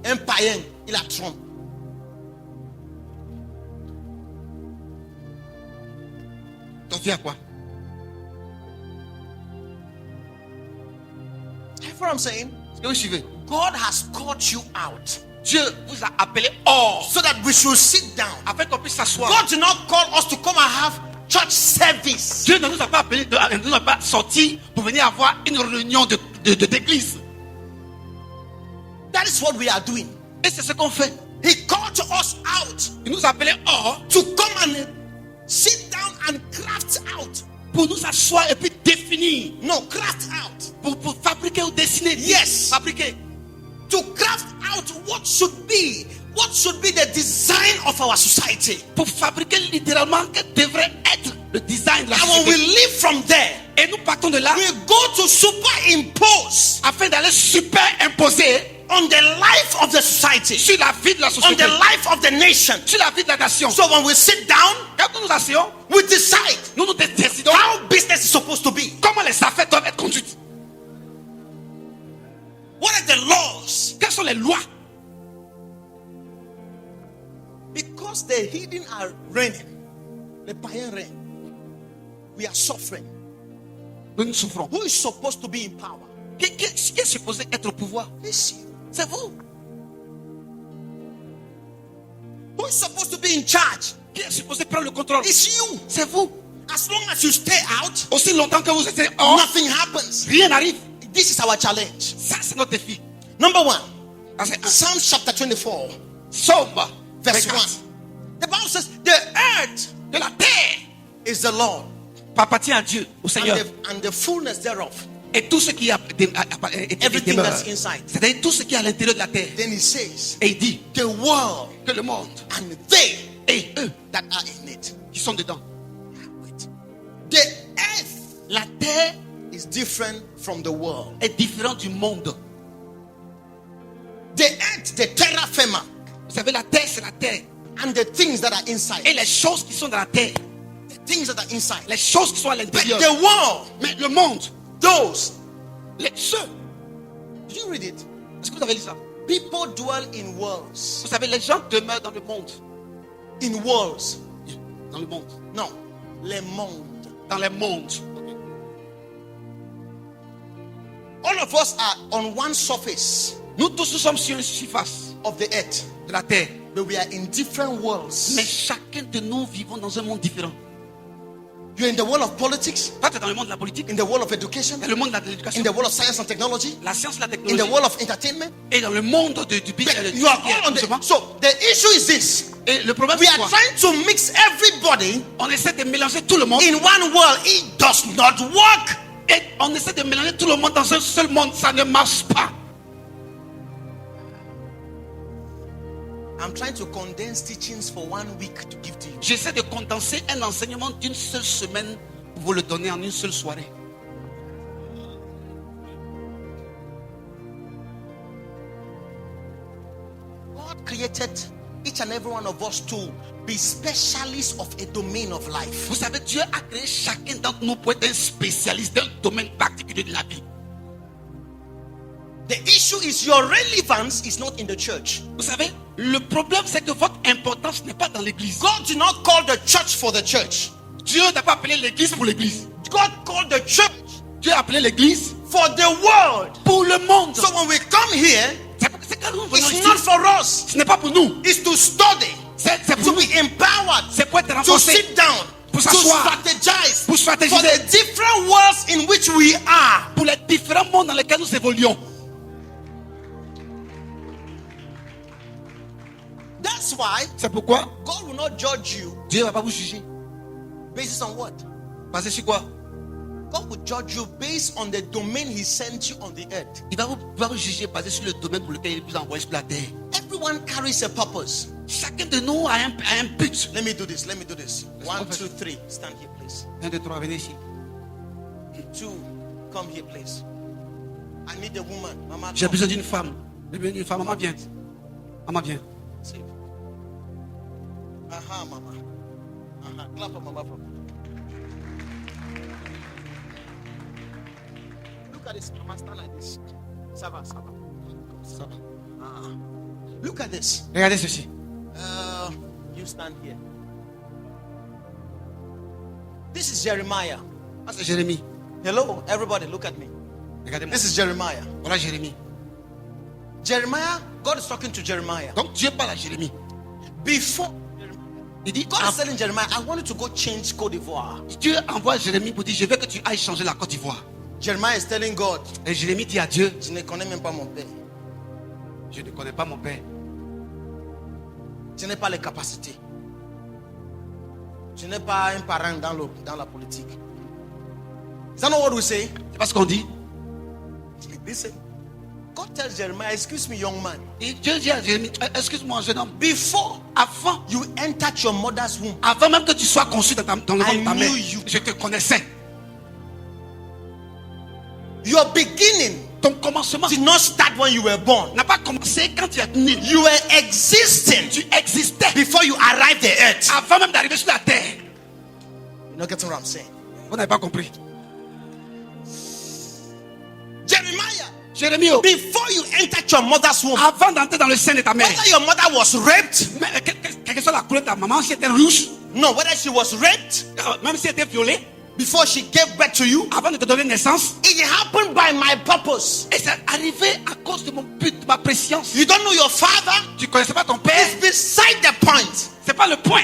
un païen, il a trompe. T'en viens à quoi? That's what I'm saying. Est-ce que vous suivez? God has called you out Dieu vous a appelé hors so that we should sit down. afin qu'on puisse s'asseoir. God did not call us to come and have church service. Dieu ne nous a pas appelé, ne nous a pas sortis pour venir avoir une réunion d'église. That is what we are doing. Et c'est ce qu'on fait. He called us out Il nous a appelés hors to come and sit down and craft out. pour nous asseoir et puis définir. No, craft out. Pour fabriquer ou dessiner. Yes. Fabriquer. To craft out what should be the design of our society. Pour fabriquer littéralement que devrait être le design de la And when we société. live from there, Et nous partons de là we go to superimpose afin d'aller superimposer on the life of the society, sur la vie de la on société, the life of the nation. sur la vie de la nation. So when we sit down, Quand nous nous asseyons, we decide nous décidons how business is supposed to be. comment les affaires doivent être conduites. What are the laws? Quelles sont les lois? Because the hidden are reigning, the païens reign. We are suffering. Nous souffrons. Who is supposed to be in power? Qui est supposé être au pouvoir? It's you. C'est vous. Who is supposed to be in charge? Qui est supposé prendre le contrôle? It's you. C'est vous. As long as you stay out, Aussi longtemps que vous êtes hors, nothing happens. rien n'arrive. This is our challenge. Ça, c'est notre défi. Number one, Ah, c'est un Psalm chapter 24, Somme, verse 1. 24. The Bible says, the earth De la terre is the Lord appartient à Dieu, au Seigneur. and the fullness thereof. Et tout ce qui Everything that's inside. c'est-à-dire tout ce qui est à l'intérieur de la terre. Then he says, Et il dit the world que le monde and they et eux that are in it. qui sont dedans. Wait. The earth La terre is different from the world. est différente du monde. The earth, the terra firma, Vous savez, la terre, c'est la terre. and the things that are inside. Et les choses qui sont dans la terre, The things that are inside. les choses qui sont à But l'intérieur. the world, Mais le monde, those. ceux, Did you read it? est-ce que vous avez lu ça? People dwell in worlds. Vous savez, les gens demeurent dans le monde. In worlds. Dans le monde. No. Le monde. Dans les mondes. All of us are on one surface Nous tous nous sommes sur une surface of the earth, de la terre. but we are in different worlds. Mais chacun de nous vivons dans un monde différent. You're in the world of politics, Toi, tu es dans le monde de la politique, in the world of education, dans le monde de in l'éducation, the world of science and technology, la science et la in technologie, the world of entertainment. et dans le monde du But business. you are all on the, so the issue is this. Et le problème, We c'est are quoi? trying to mix everybody On essaie de mélanger tout le monde. in one world. It does not work. Et on essaie de mélanger tout le monde dans un seul monde. Ça ne marche pas. I'm trying to condense teachings for 1 week to give to you. J'essaie de condenser un enseignement d'une seule semaine pour vous le donner en une seule soirée. God created each and every one of us to be specialists of a domain of life. Vous savez, Dieu a créé chacun d'entre nous pour être un spécialiste d'un domaine particulier de la vie. The issue is your relevance is not in the church. Vous savez, le problème c'est que votre importance n'est pas dans l'église. God did not call the church for the church. Dieu n'a pas appelé l'église pour l'église. God called the church Dieu a appelé l'église for the world. Pour le monde. So when we come here, C'est quand nous venons it's ici, not for us. ce n'est pas pour nous. It's to study, C'est to pour nous. be empowered, C'est pour être to renforcé. sit down, Pour to s'asseoir. strategize Pour for stratégiser. the different worlds in which we are. Pour les différents mondes dans lesquels nous évoluons. That's why C'est pourquoi God will not judge you Dieu ne va pas vous juger. based on what? Basé sur quoi? God will judge you based on the domain He sent you on the earth. Il va vous juger basé sur le domaine pour lequel il vous a envoyé sur la terre. Everyone carries a purpose. Chacun de nous a un but. Let me do this. Let me do this. 1, 2, 3. Stand here, please. 1, 2, 3, venez ici. 2, come here, please. I need a woman. Mama, J'ai come. besoin d'une femme. J'ai besoin d'une femme. Maman, viens. Maman, viens. See. Aha, mama. Aha. Clap for mama. Look at this. Mama, stand like this. Sava, Sava. Sava. Ah. Look at this. Regardez ceci. You stand here. This is Jeremiah. Ah, c'est Jérémie. Hello, everybody, look at me. Regardez-moi. This is Jeremiah. Voilà Jérémie. Jeremiah, God is talking to Jeremiah. Donc Dieu parle à Jérémie. Before, Il dit, God is telling Jeremiah, I want you to go change Côte d'Ivoire. Dieu envoie Jérémie pour dire, je veux que tu ailles changer la Côte d'Ivoire. Jeremiah is telling God, Et Jérémie dit à Dieu, je ne connais même pas mon père. je ne connais pas mon père. Je n'ai pas les capacités. Je n'ai pas un parent dans la politique. Is that not what we say? C'est pas ce qu'on dit. Listen. God tells Jeremiah, excuse me, young man. Et Dieu dit à Jérémie, excuse-moi, jeune homme. Before Avant you entered your mother's womb, même que tu sois conçu dans le ventre de ta mère, knew you. je te connaissais. your beginning Ton commencement did not start when you were born. n'a pas commencé quand tu es né. You were existing Tu existais before you arrived the earth. avant même d'arriver sur la terre. You're not getting what I'm saying. Vous n'avez pas compris. Jeremiah, Jérémie, oh, before you entered your mother's womb, avant d'entrer dans le sein de ta mère, whether your mother was raped, mais quelle que soit la couleur de ta maman, si elle était rouge, no, whether she was raped même si elle était violée, before she gave birth to you, avant de te donner naissance, it happened by my purpose. et c'est arrivé à cause de mon but, de ma préscience. You don't know your father? Tu ne connaissais pas ton père, It's beside the point. c'est pas le point.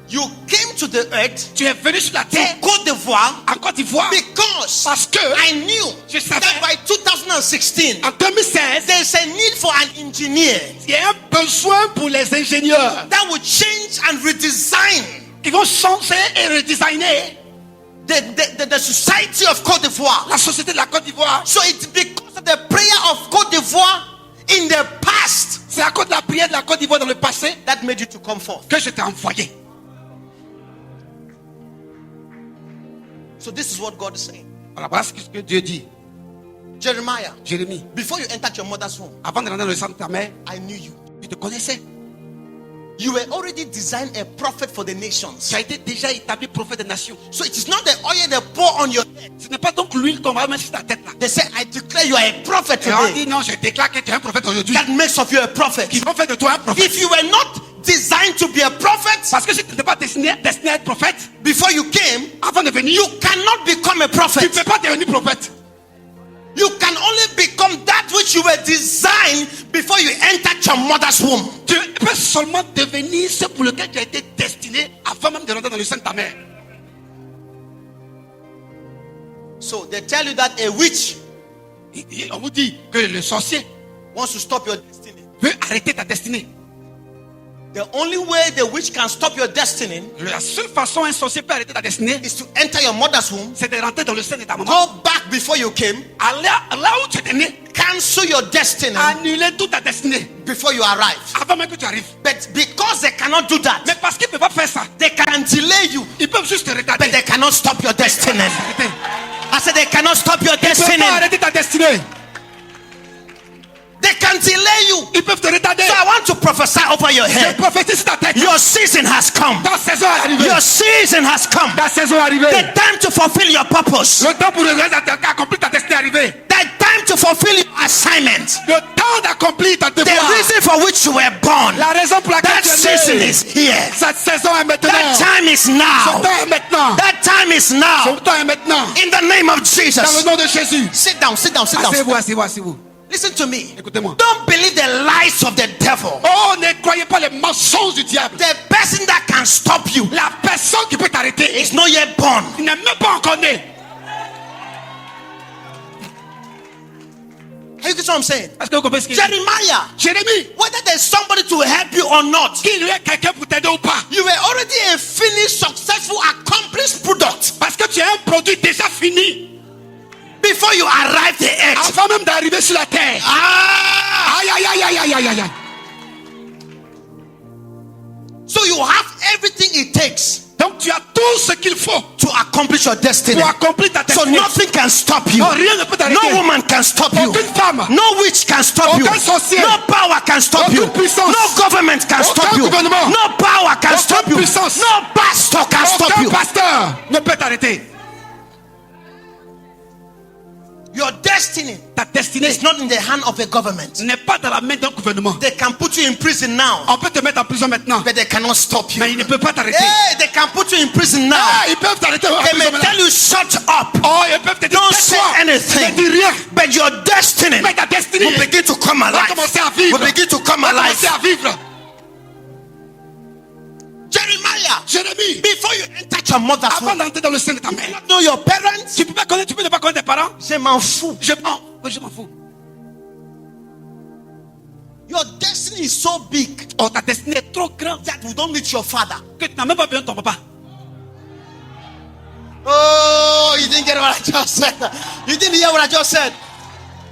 You came to the earth, Tu es venu sur la terre, Côte d'Ivoire, en Côte d'Ivoire, because parce que I knew je savais that by 2016 en 2016, there's a need for an engineer il y a un besoin pour les ingénieurs that will change and redesign qui vont changer et redesigner the society of Côte d'Ivoire. la société de la Côte d'Ivoire. So it's because of the prayer of Côte d'Ivoire in the past C'est à cause de la prière de la Côte d'Ivoire dans le passé that made you to come forth. que je t'ai envoyé. So this is what God is saying. Voilà ce que Dieu dit. Jeremiah, Jérémie, before you entered your mother's womb, avant de rentrer dans le sang de ta mère, I knew you. je te connaissais. You were already designed a prophet for the nations. Tu as été déjà établi prophète des nations. So it is not the oil they pour on your head. Ce n'est pas donc l'huile qu'on va mettre sur ta tête là. They say, I declare you are a prophet Et on today. dit non, je déclare que tu es un prophète aujourd'hui. That makes of you a prophet. Qui vont faire de toi un prophète. If you were not designed to be a prophet Parce que si tu n'étais pas destiné à être prophète, before you came, avant de venir, you cannot become a tu ne prophet. peux pas devenir prophète. You can only become that which you were designed before you entered your mother's womb. Tu peux seulement devenir ce pour lequel tu as été destiné avant même de rentrer dans le sein de ta mère. So they tell you that a witch Et on vous dit que le sorcier wants to stop your destiny. veut arrêter ta destinée. The only way the witch can stop your destiny La seule façon un sorcier peut arrêter ta destinée, is to enter your mother's womb, c'est de rentrer dans le sein de ta maman. go back before you came, Aller là où tu étais né, cancel your destiny annuler toute ta destinée before you arrive. avant même que tu arrives. But because they cannot do that, Mais parce qu'ils ne peuvent pas faire ça, they can delay you, ils peuvent juste te retarder. but they cannot stop your destiny. Arrêtez. I said they cannot stop your Ils ne peuvent destiny. pas arrêter ta destinée. They can delay you. Ils peuvent te retarder. So I want to prophesy over your Je head. prophétise sur ta tête. Your season has come. Ta saison est arrivée. Your season has come. Ta saison est arrivée. The time to fulfill your purpose. Le temps pour accomplir ta destinée est arrivé. The time to fulfill your assignment. Le temps d'accomplir ta The devoir. reason for which you were born. La raison pour laquelle That tu es season né. is here. Cette saison est maintenant. That time is Ce now. temps est maintenant. That time is Ce now. temps est maintenant. In the name of Dans le Jesus. nom de Jésus. Sit down, sit down, sit down. Asseyez-vous, asseyez-vous, asseyez-vous. Listen to me. Écoutez-moi. Don't believe the lies of the devil. Oh, ne croyez pas les mensonges du diable. The person that can stop you La personne qui peut t'arrêter is not yet born. il n'est même pas encore né. Are you get what I'm saying? Est-ce que vous comprenez ce que je dis? Jeremiah, Jérémie, whether there's somebody to help you or not, qu'il y ait quelqu'un pour t'aider ou pas. you were already a finished, successful, accomplished product Parce que tu es un produit déjà fini. before you arrived the earth. Avant même d'arriver sur la terre. Ah! Aïe, aïe, aïe, aïe, aïe, aïe, aïe. So you have everything it takes Donc tu as tout ce qu'il faut to accomplish your destiny. pour accomplir ta So destinée. nothing can stop you. Non, rien ne peut t'arrêter. No woman can stop you. Aucune femme. No witch can stop you. Aucun sorcier. No power can stop Aucune you. puissance. No government can Aucun stop you. gouvernement. No power can Aucune stop you. puissance. No pastor can stop Aucun you. pasteur ne peut t'arrêter. Your destiny Ta destinée is not in the hand of a government. n'est pas dans la main d'un gouvernement. They can put you in prison now, On peut te mettre en prison maintenant, but they cannot stop you. mais il ne peut pas t'arrêter. Hey, they can put you in prison now. Ah, ils peuvent t'arrêter en They prison may maintenant. tell you shut up. Oh, ils peuvent te dire Don't tais-toi. say Ne anything. dis rien. But your destiny Mais ta destinée will begin to come va alive. commencer à vivre. Will begin to come Va alive. commencer à vivre. Jeremiah, Jérémie, before you enter your mother's avant womb, d'entrer dans le sein de ta mère, know your parents. tu peux pas connaître, tu peux ne pas connaître tes parents. Je m'en fous. Je m'en fous. Your destiny is so big Oh, ta destinée est trop grande that you don't meet your father. que tu n'as même pas besoin de ton papa. Oh, you didn't get what I just said. You didn't hear what I just said.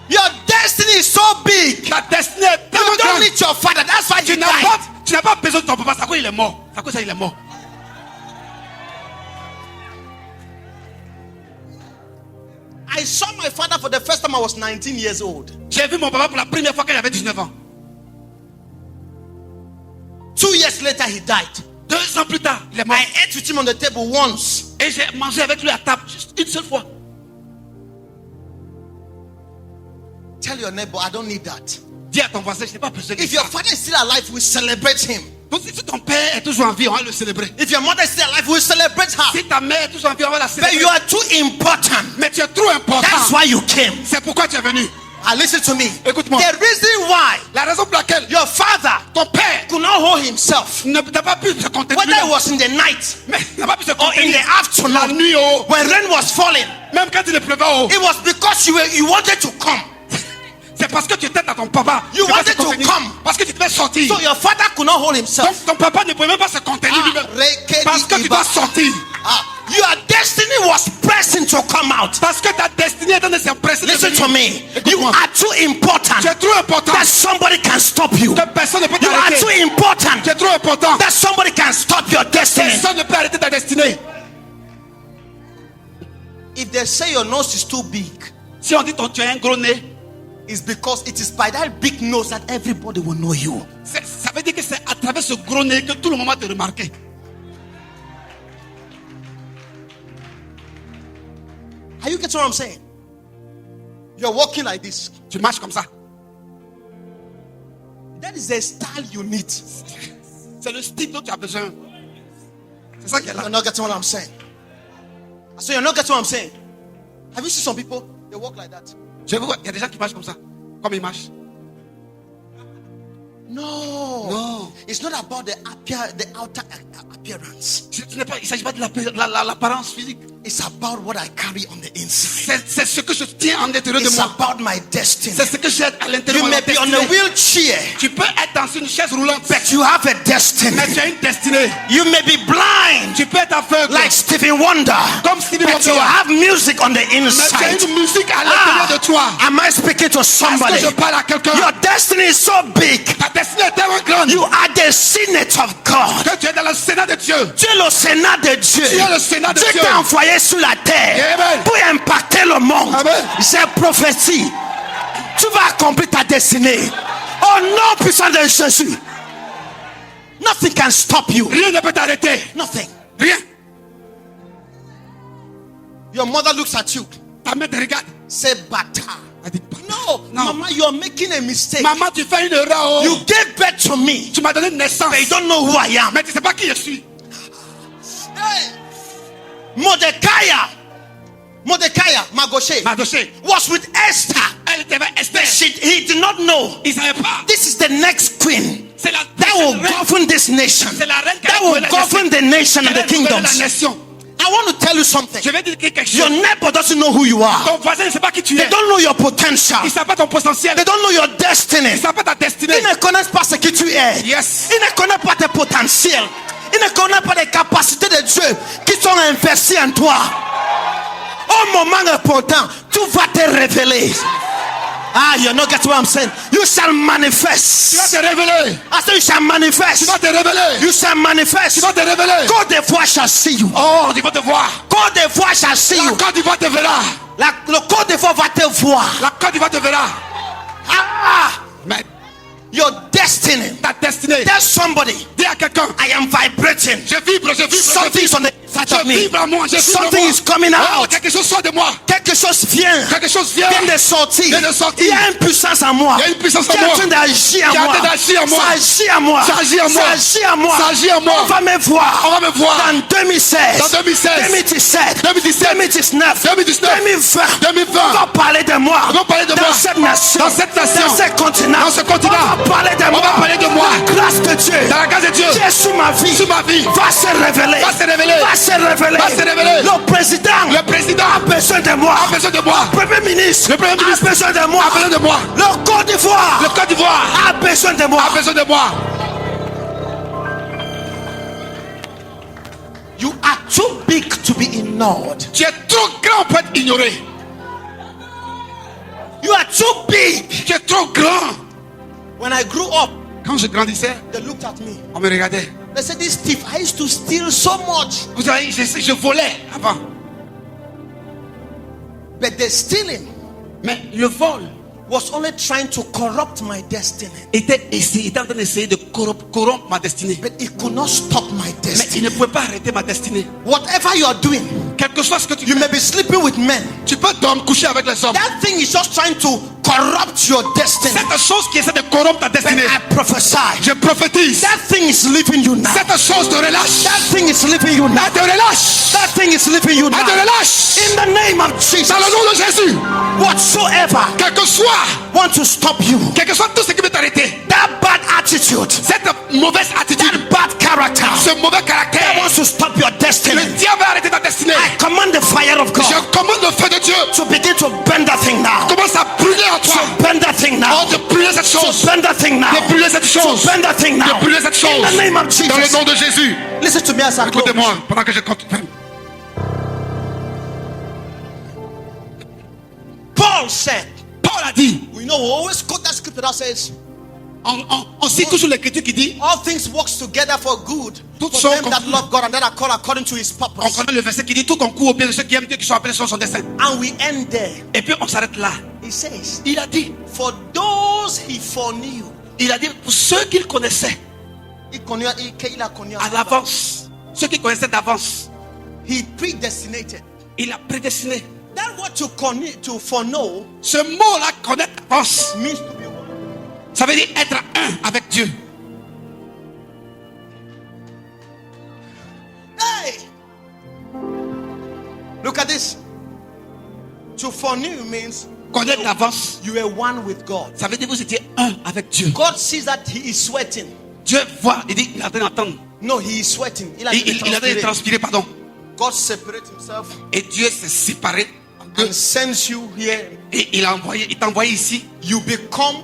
Your destiny is so big. Ta destinée est You tellement don't grande. meet your father. That's why Tu you n'as died. pas, tu n'as pas besoin de ton papa. C'est à cause il est mort. C'est à cause ça il est mort. I saw my father for the first time I was 19 years old. J'ai vu mon papa pour la première fois quand j'avais 19 ans. 2 years later, he died. 2 ans plus tard, il est mort. I ate with him on the table once. Et j'ai mangé avec lui à table juste une seule fois. Tell your neighbor, I don't need that. Dis à ton voisin, je n'ai pas besoin de If ça. your father is still alive, we celebrate him. Donc si ton père est toujours en vie, on va le célébrer. If your mother is still alive, we celebrate her. Si ta mère est toujours en vie, on va la But célébrer. you are too important. Mais tu es trop important. That's why you came. C'est pourquoi tu es venu. Listen to me. Écoute-moi. The reason why La raison pour laquelle your father ton père could not hold himself, n'a pas pu se contenir, whether it was in the night mais n'a pas pu se or in contenir the la afternoon, nuit, oh, when rain was falling, même quand il pleuvait, oh, it was because you wanted to come. c'est parce que tu étais dans ton papa. You Tu vas wanted se to contenir. come. Parce que tu devais sortir. So your father could not hold himself. Donc ton papa ne pouvait même pas se contenir lui-même. Parce que tu dois sortir. Your destiny was pressing to come out. Parce que ta destinée est en train de se presser de Listen venir. to me. You Écoute-moi. are too important Tu es trop important. that somebody can stop you. Que personne ne peut You are t'arrêter. too important Tu es trop important. that somebody can stop your destiny. Personne ne peut arrêter ta destinée. If they say your nose is too big, Si on dit que tu as un gros nez, it's because it is by that big nose that everybody will know you. ça veut dire que c'est à travers ce gros nez que tout le monde va te remarquer. Are you getting what I'm saying? You're walking like this. Tu marches comme ça. That is the style you need. C'est le style dont tu as besoin. C'est ça qui est là. You're not getting what I'm saying. So you're not getting what I'm saying. Have you seen some people? They walk like that. Je vois, il y a des gens qui marchent comme ça. Comme ils marchent. No. No. It's not about the outer appearance. Il ne s'agit pas de l'apparence physique. It's about what I carry on the inside. C'est ce que je tiens en l'intérieur de It's moi. about my destiny. C'est ce que j'ai à l'intérieur You de may ma be on a destinée. wheelchair, Tu peux être dans une chaise roulante, but you have a destiny. mais tu as une destinée. You may be blind, Tu peux être aveugle, like Stevie Wonder, comme Stevie but Wonder. you have music on the Mais tu as inside. une musique à l'intérieur de toi. Am I speaking to Est-ce somebody? que je parle à quelqu'un? Your destiny is so big. Ta destinée est tellement grande You are the Senate of God. que tu es dans le Sénat de Dieu. Tu es le Sénat de Dieu. Tu es le Sénat de Dieu Dieu. t'a envoyé sur la terre Amen. pour impacter le monde. Amen. J'ai prophétie. Tu vas accomplir ta destinée. Au nom puissant de Jésus. Nothing can stop you. Rien ne peut t'arrêter. Nothing. Rien. Your mother looks at you. Ta mère te regarde. Say bata. Elle dit, No, No. Mama, you are making a mistake. maman, tu fais une erreur. Oh. You gave birth to me, Tu m'as donné une naissance. but you don't know who I am. Mais tu sais pas qui je suis. Hey. Mordecai, Mardoché. was with Esther. Elle était avec Esther. He did not know. Il savait pas. This is the next queen C'est la that will reine. govern this nation. C'est la reine qui That a will gouverné govern the nation and Elle the a gouverné la kingdoms. nation. I want to tell you something. Je vais dire quelque chose. Your neighbor doesn't know who you are. Ton voisin ne sait pas qui tu They es. don't know your potential. Il ne sait pas ton potentiel. They don't know your destiny. Il ne sait pas ta destinée. Ils ne connaissent pas ce que tu es. Yes. Ils ne connaissent pas tes potentiels. Ils ne connaissent pas les capacités de Dieu qui sont investies en toi. Au moment important, tout va te révéler. Ah, you know, get what I'm saying? You shall manifest. Tu vas te révéler. I say you shall Tu manifest. vas te révéler. You shall manifest. Tu vas te révéler. Côte d'Ivoire shall see you. Oh, tu vas te voir. Côte d'Ivoire shall see La you. Côte d'Ivoire te verra. Le Côte d'Ivoire va te voir. La Côte d'Ivoire te verra. Ah, Mais your destiny. ta destinée. Tell somebody, Dis à quelqu'un. I am vibrating. Je vibre, je vibre. Something is on the inside Je of me. vibre en moi. Je vibre en Something moi. is coming Oh, out. quelque chose sort de moi. Quelque chose vient. Quelque chose vient. Vient de sortir. Vient de sortir. Il y a une puissance en moi. Il y a une puissance en qui est moi. en train d'agir en Qui est en moi. train d'agir en moi. Ça agit en moi. Ça agit en moi. Ça agit en moi. Ça agit en moi. On va me voir. On va me voir. Dans 2016. Dans 2016. 2017. 2017. 2019. 2019. 2020. 2020. On va parler de moi. On va parler de dans moi. cette nation. Dans cette nation. Dans ce continent. Dans ce continent. On va parler de On moi. va parler de moi. La grâce de Dieu. Dans la grâce de Dieu. Qui est sous ma vie. Sous ma vie. Va se révéler. Va se révéler. Va se révéler. Va se révéler. Le président. Le président a besoin de moi. a besoin de moi. Le premier ministre. Le premier ministre a besoin de moi. a besoin de moi. Le Côte d'Ivoire. Le Côte d'Ivoire a besoin de moi. a besoin de moi. You are too big to be ignored. Tu es trop grand pour être ignoré. You are too big. Tu es trop grand. When I grew up, Quand je grandissais, they looked at me. on me regardait. They said, this thief, I used to steal so much. Vous savez, je volais avant. But the stealing Mais le vol was only trying to corrupt my destiny. était en train d'essayer de corrompre ma destinée. But it could not stop my Mais il destiny. ne pouvait pas arrêter ma destinée. Whatever you are doing, Quel que soit ce que tu you fais, may be sleeping with men. tu peux dormir, coucher avec les hommes. That thing is just trying to corrupt your destiny. Cette chose qui essaie de corrompre ta But destinée, I prophesy. je prophétise. That thing is leaving you now. Cette chose te relâche. That thing is leaving you now. Elle te relâche. That thing is leaving you now. Elle te relâche. In the name of Jesus. Dans le nom de Jésus. Whatsoever Quel que soit, want to stop you, quel que soit tout ce qui veut t'arrêter, that bad attitude, cette mauvaise attitude, that bad character ce mauvais that caractère, wants to stop your destiny, le diable va arrêter ta destinée. I command the fire of Je God commande le feu de Dieu. to begin to burn that thing now. Commence à brûler en toi. To burn that thing now. Oh, de brûler cette To chose. burn that thing now. De brûler cette chose. To burn that thing now. De brûler cette chose. In the name of Dans le Jesus. nom de Jésus. Listen to me as I close. Écoutez-moi pendant que je compte. Paul said, Paul a dit, we know we always quote that scripture that says, on cite toujours l'écriture qui dit, all things work together for good Toutes for them sont that love God and that are called according to his on purpose. connaît le verset qui dit, tout concourt au bien de ceux qui aiment Dieu, qui sont appelés selon son dessein. And we end there. Et puis on s'arrête là. He says, Il a dit, for those he foreknew, il a dit, pour ceux qu'il connaissait à he l'avance, ceux qu'il connaissait d'avance, predestinated. il a prédestiné. That word to foreknow Ce mot-là, connaître d'avance, means to be one. ça veut dire être un avec Dieu. Hey! Look at this. To foreknew means Connaître d'avance, you were one with God. ça veut dire que vous étiez un avec Dieu. God sees that he is sweating. Dieu voit, il dit, il est en train d'entendre. No, he is sweating. Il a train de transpirer, pardon. God separates himself Et Dieu s'est séparé and sends you here. et il t'a envoyé ici. You become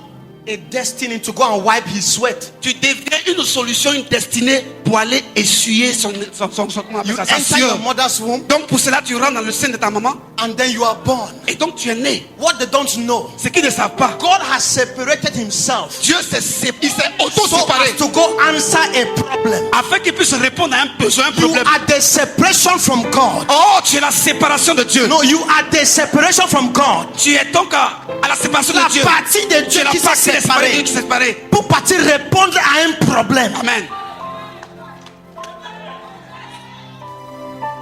a destiny to go and wipe his sweat. Tu deviens une solution, une destinée pour aller essuyer comment on appelle You ça, sa enter your sueur. mother's womb Donc pour cela, tu rentres dans le sein de ta maman and then you are born. et donc tu es né. What they don't know, Ce qu'ils ne savent pas, God has separated himself Dieu s'est so auto-séparé as to go answer a problem. afin qu'il puisse répondre à un besoin, un You problème. are the separation from God. Oh, tu es la séparation de Dieu. No, you are the separation from God. Tu es donc à la séparation La de Dieu. partie de Tu es Dieu la qui s'est partie de séparée Dieu qui s'est séparée. pour partir répondre à un problème. Amen.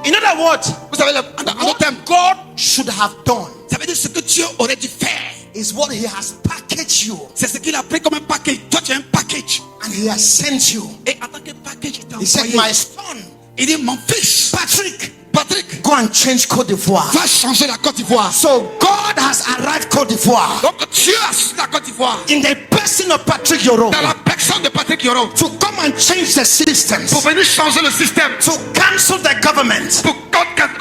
In other words, Vous savez, en d'autres termes, God should have done ça veut dire ce que Dieu aurait dû faire. is what he has packaged you. C'est ce qu'il a pris comme un package. Toi, tu as un package. And he has sent you. Et en tant que package, il t'a He said, envoyé. my son, Il dit, mon fils, Patrick, Patrick, go and change Côte d'Ivoire. va changer la Côte d'Ivoire. So God has arrived Côte d'Ivoire Donc Dieu a su la Côte d'Ivoire in the person of Patrick Yoro dans la personne de Patrick Yoro to come and change the systems, pour venir changer le système, to cancel the government, pour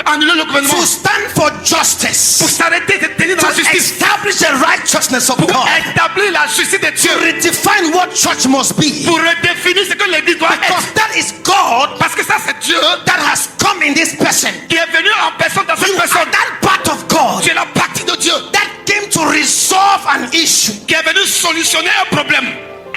annuler le gouvernement, to stand for pour justice, s'arrêter de tenir dans to la justice, establish the righteousness of pour God, établir la justice de Dieu, to redefine what church must be. pour redéfinir ce que l'église doit Because être. that is God Parce que ça c'est Dieu that has come in this person. qui est venu en personne dans cette You are personne. that part of God Tu es la partie de Dieu that came to resolve an issue. qui est venu solutionner un problème.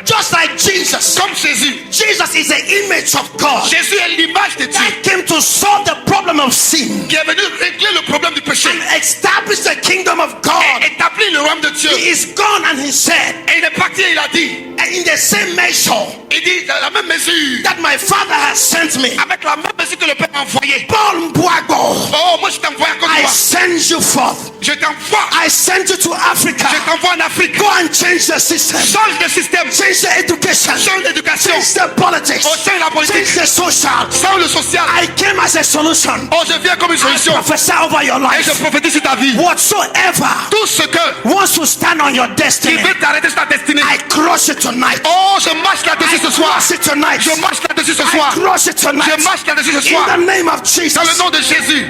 Just like Jesus. Comme Jésus. Jesus is the image of God Jésus est l'image de Dieu that came to solve the problem of sin qui est venu régler le problème du péché and establish the kingdom of God. et établir le royaume de Dieu. He is gone and he said, Et il est parti et il a dit, in the same measure il dit dans la même mesure, that my Father has sent me, avec la même mesure que le Père m'a envoyé. Paul Mbwago, Oh, moi je t'envoie à Côte I d'Ivoire. send you forth. Je t'envoie. I send you to Africa. Je t'envoie en Afrique. Go and change the system. Change le système. Change the education. Change l'éducation. Change the politics. Oh, change la politique. Change the social. Change le social. I came as a solution. Oh, je viens comme une I solution. prophesy over your Et je life. prophétise sur ta vie. Whatsoever Tout ce que wants to stand on your qui destiny, veut t'arrêter sur ta destinée. I crush it tonight. Oh, je marche là-dessus ce soir. Crush it tonight. Je marche là-dessus ce I soir. crush it tonight. Je marche là-dessus ce In soir. the name of Jesus. Dans le nom de Jésus.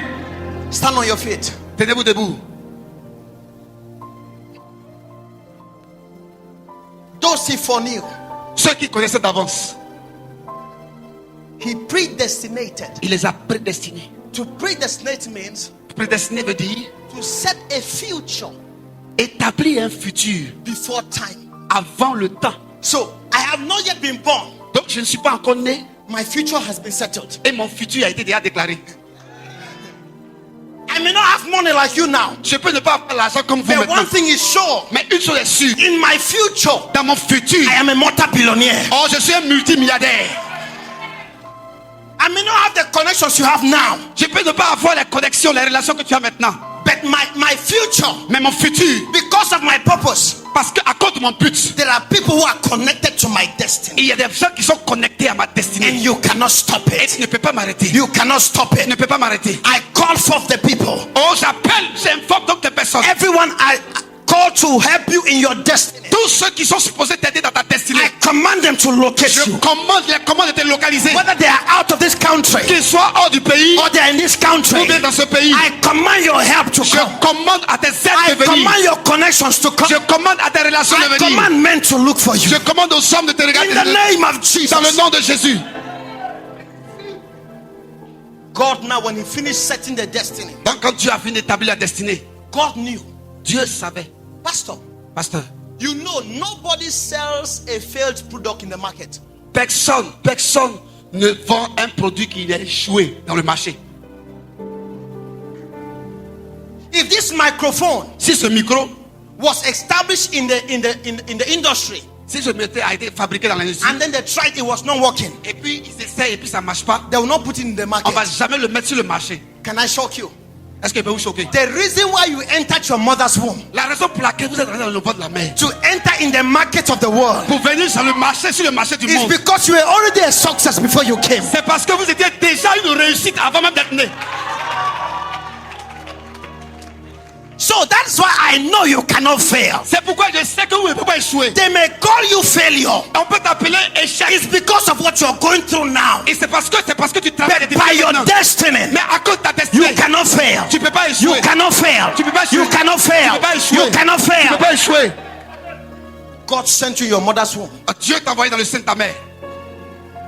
Stand on your feet. Tenez-vous debout. Those he foreknew, Ceux qui connaissaient d'avance, he predestinated. il les a prédestinés. To predestinate means Prédestiné veut dire to set a future établir un futur before time. avant le temps. So I have not yet been born. Donc je ne suis pas encore né My future has been settled. et mon futur a été déjà déclaré. I may not have money like you now. Je peux ne pas avoir l'argent comme vous But maintenant. one thing is sure. Mais une chose est sûre, In my future, dans mon futur, I am a multi-billionaire. oh, je suis un multimilliardaire. I may not have the connections you have now. Je peux ne pas avoir les connexions, les relations que tu as maintenant. But my future, Mais mon futur, because of my purpose, parce qu'à cause de mon but, there are people who are connected to my destiny. il y a des gens qui sont connectés à ma And destinée. you cannot stop Et it. tu ne peux pas m'arrêter. You cannot stop Tu it. ne peux pas m'arrêter. I call forth the people. Oh, j'informe donc des personnes. Everyone I call to help you in your destiny. Tous ceux qui sont supposés t'aider dans ta destinée. I command them to locate Je you. commande de te localiser. Whether they are out of this country Qu'ils soient hors du pays or they are in this ou country, bien dans ce pays. I command your help to Je come. commande à tes aides I de venir. command your connections to come. Je commande à tes relations I de venir. command men to look for you. Je commande aux hommes de te In the regarder name of Jesus. dans le nom de Jésus. God now, when he finished setting the destiny, Donc quand Dieu a fini d'établir la destinée, God knew. Dieu savait. Pastor, Pasteur, you know nobody sells a failed product in the market. personne ne vend un produit qui est échoué dans le marché. If this microphone Si ce micro, was established in the industry si ce micro a été fabriqué dans l'industrie, and then they tried it was not working, et puis il s'essaie et puis ça marche pas, they will not put it in the on market. va jamais le mettre sur le marché. Can I shock you? Est-ce qu'il peut vous choquer? The reason why you entered your mother's womb La raison pour laquelle vous êtes rentré dans le ventre de la mer, to enter in the market of the world pour venir sur le marché du is monde, because you were already a success before you came. c'est parce que vous étiez déjà une réussite avant même d'être né. So that's why I know you cannot fail. C'est pourquoi je sais que vous ne pouvez pas échouer. They may call you failure. On peut t'appeler échec. It's because of what you're going through now. Et c'est parce que tu travailles But by your destiny, mais à cause de ta you destinée, cannot fail. tu peux pas You échouer. cannot fail. Tu peux pas échouer. You cannot fail. Tu peux pas échouer. You cannot Tu peux fail. pas échouer. God sent you your mother's womb. Dieu t'a envoyé dans le sein de ta mère.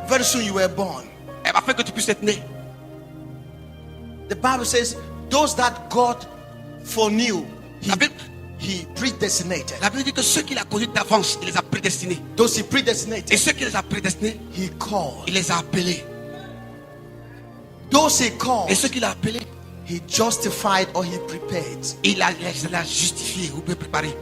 Very soon you were born. Elle va faire que tu puisses être né. The Bible says, those that God foreknew, La Bible, he predestinated. la Bible dit que ceux qu'il a connus d'avance, il les a prédestinés. Those he Et predestinated, ceux qu'il les a prédestinés, he called. il les a appelés. Those he Et called, ceux qu'il a appelés, he justified or he prepared. il les a justifiés ou bien préparés.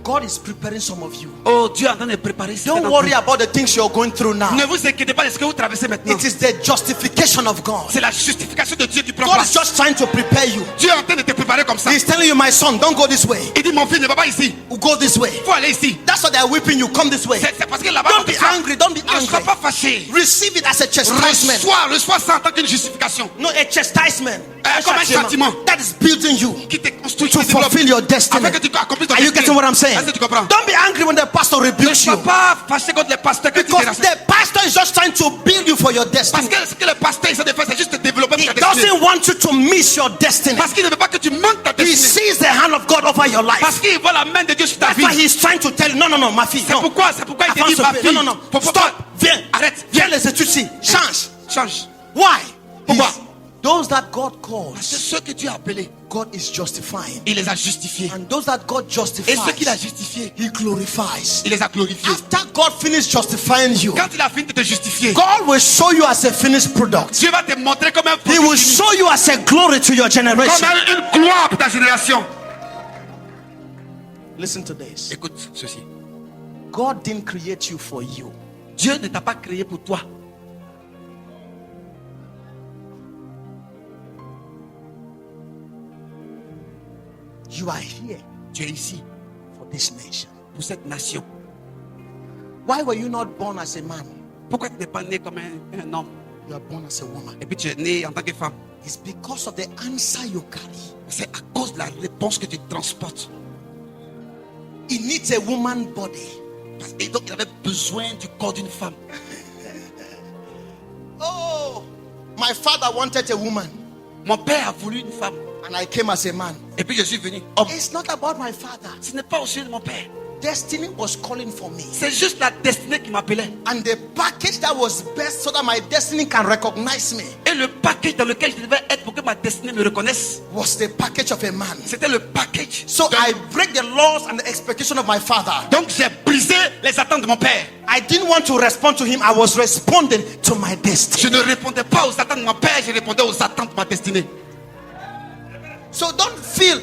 God is preparing some of you. Oh, Dieu est en train de préparer. certains Don't d'entre worry vous. about the things you're going through now. Ne vous inquiétez pas de ce que vous traversez maintenant. It is the justification of God. C'est la justification de Dieu qui prend God is place. just trying to prepare you. Dieu est en train de te préparer comme ça. He's telling you, my son, don't go this way. Il dit, mon fils, ne va pas ici. Go this way. Faut aller ici. That's why they are whipping you. Come this way. C'est parce que là-bas, Don't be angry. Don't be ne sois angry. pas fâché. Receive it as a chastisement. Reçois ça en tant qu'une justification. No, a chastisement. Comme un châtiment. That is building you Qui te construit, to qui te développe. fulfill your destiny. Afin que tu accomplisses ton Are you destin. getting what I'm saying? Est-ce que tu comprends? Don't be angry when the pastor Ne rebukes sois you. pas fâché contre les pasteurs que tu Because déranges. the pastor is just trying to build you for your Parce destiny. que ce que le pasteur essaie de faire, c'est juste te développer pour He ta destinée. doesn't want you to miss your destiny. Parce qu'il ne veut pas que tu manques ta He destinée. sees the hand of God over your life. Parce qu'il voit la main de Dieu sur ta That's vie. why he's trying to tell you, no, ma fille. C'est pourquoi il te dit, ma fille. No. Stop. Viens. Arrête. Viens les études ici. Change. Change. Why? Pourquoi? Those that God Parce que calls, ceux que Dieu a appelés, God is justifying. il les a justifiés. And those that God Et ceux justifies, qu'il a justifiés, He glorifies. il les a glorifiés. After God finishes justifying you, Quand il a fini de te justifier, God will show you as a finished product. Dieu va te montrer comme un He produit will fini, show you as a glory to your generation. comme une gloire pour ta génération. Listen to this. Écoute ceci. God didn't create you for you. Dieu ne t'a pas créé pour toi. You are here Tu es ici for this nation. pour cette nation. Why were you not born as a man? Pourquoi tu n'es pas né comme un homme You are born as a woman. et puis tu es né en tant que femme? It's because of the answer you carry. C'est à cause de la réponse que tu transportes. It needs a woman body. Et donc il avait besoin du corps d'une femme. Oh, my father wanted a woman, Mon père a voulu une femme and I came as a man. et puis je suis venu. It's not about my father. Ce n'est pas au sujet de mon père. Destiny was calling for me. C'est juste la destinée qui m'appelait. And the package that was best so that my destiny can recognize me Et le package dans lequel je devais être pour que ma destinée me reconnaisse, was the package of a man. c'était le package. So I break the laws and the expectation of my father. Donc j'ai brisé les attentes de mon père. I didn't want to respond to him. I was responding to my destiny. Je ne répondais pas aux attentes de mon père, je répondais aux attentes de ma destinée. So don't feel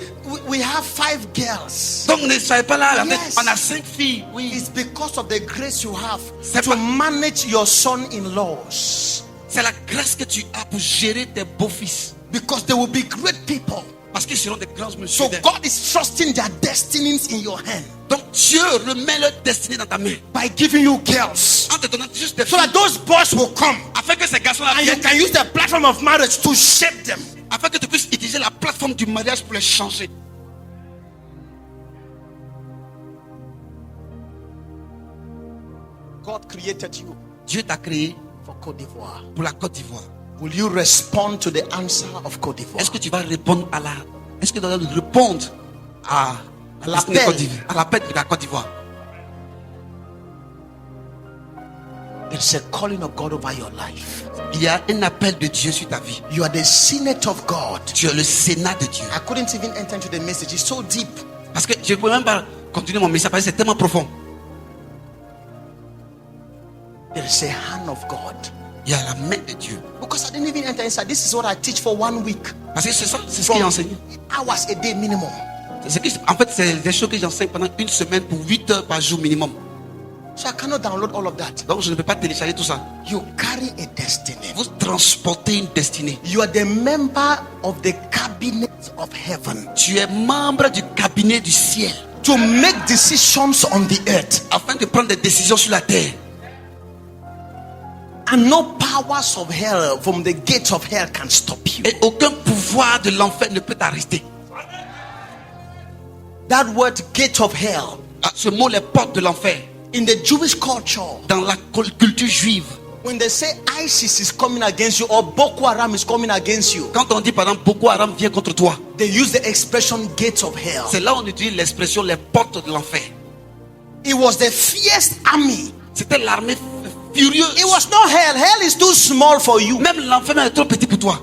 we have 5 girls. Donc ne soyez pas là, Yes. on a 5 filles. Oui. It's because of the grace you have C'est to pas- manage your son-in-laws. C'est la grâce que tu as pour gérer tes beaux-fils. Because they will be great people. Parce qu'ils seront des grands messieurs. So God is trusting their destinies in your hand Donc Dieu remet leur destinée dans ta main. by giving you girls. En te donnant juste des So filles. that those boys will come Afin que ces garçons-là and you viennent. can use the platform of marriage to shape them. Afin que tu puisses utiliser la plateforme du mariage pour les changer. God created you Dieu t'a créé for Côte d'Ivoire. pour la Côte d'Ivoire. Will you respond to the answer of Côte d'Ivoire? Est-ce que tu vas répondre à la... Est-ce que tu vas répondre à l'appel. à l'appel de la Côte d'Ivoire? There's a calling of God over your life. Il y a un appel de Dieu sur ta vie. You are the Senate of God. Tu es le Sénat de Dieu. I couldn't even enter into the message. It's so deep. Parce que je ne peux même pas continuer mon message parce que c'est tellement profond. There is a hand of God. Il y a la main de Dieu. Because I didn't even enter inside. This is what I teach for 1 week. Parce que c'est ça, c'est ce qu'il enseigne. Hours a day minimum. En fait, c'est des choses que j'enseigne pendant une semaine pour 8 heures par jour minimum. So I cannot download all of that. Donc je ne peux pas télécharger tout ça. You carry a destiny. Vous transportez une destinée. You are the member of the cabinet of heaven Tu es membre du cabinet du ciel. to make decisions on the earth. Afin de prendre des décisions sur la terre. And no powers of hell from the gates of hell can stop you. Et aucun pouvoir de l'enfer ne peut t'arrêter. That word gate of hell Ah, ce mot, les portes de l'enfer. in the Jewish culture, Dans la culture juive. when they say ISIS is coming against you or Boko Haram is coming against you, Quand on dit par exemple Boko Haram vient contre toi. they use the expression gates of hell. C'est là où on utilise l'expression les portes de l'enfer. It was the fierce army. C'était l'armée furieuse. It was not hell. Hell is too small for you. Même l'enfer est trop petit pour toi.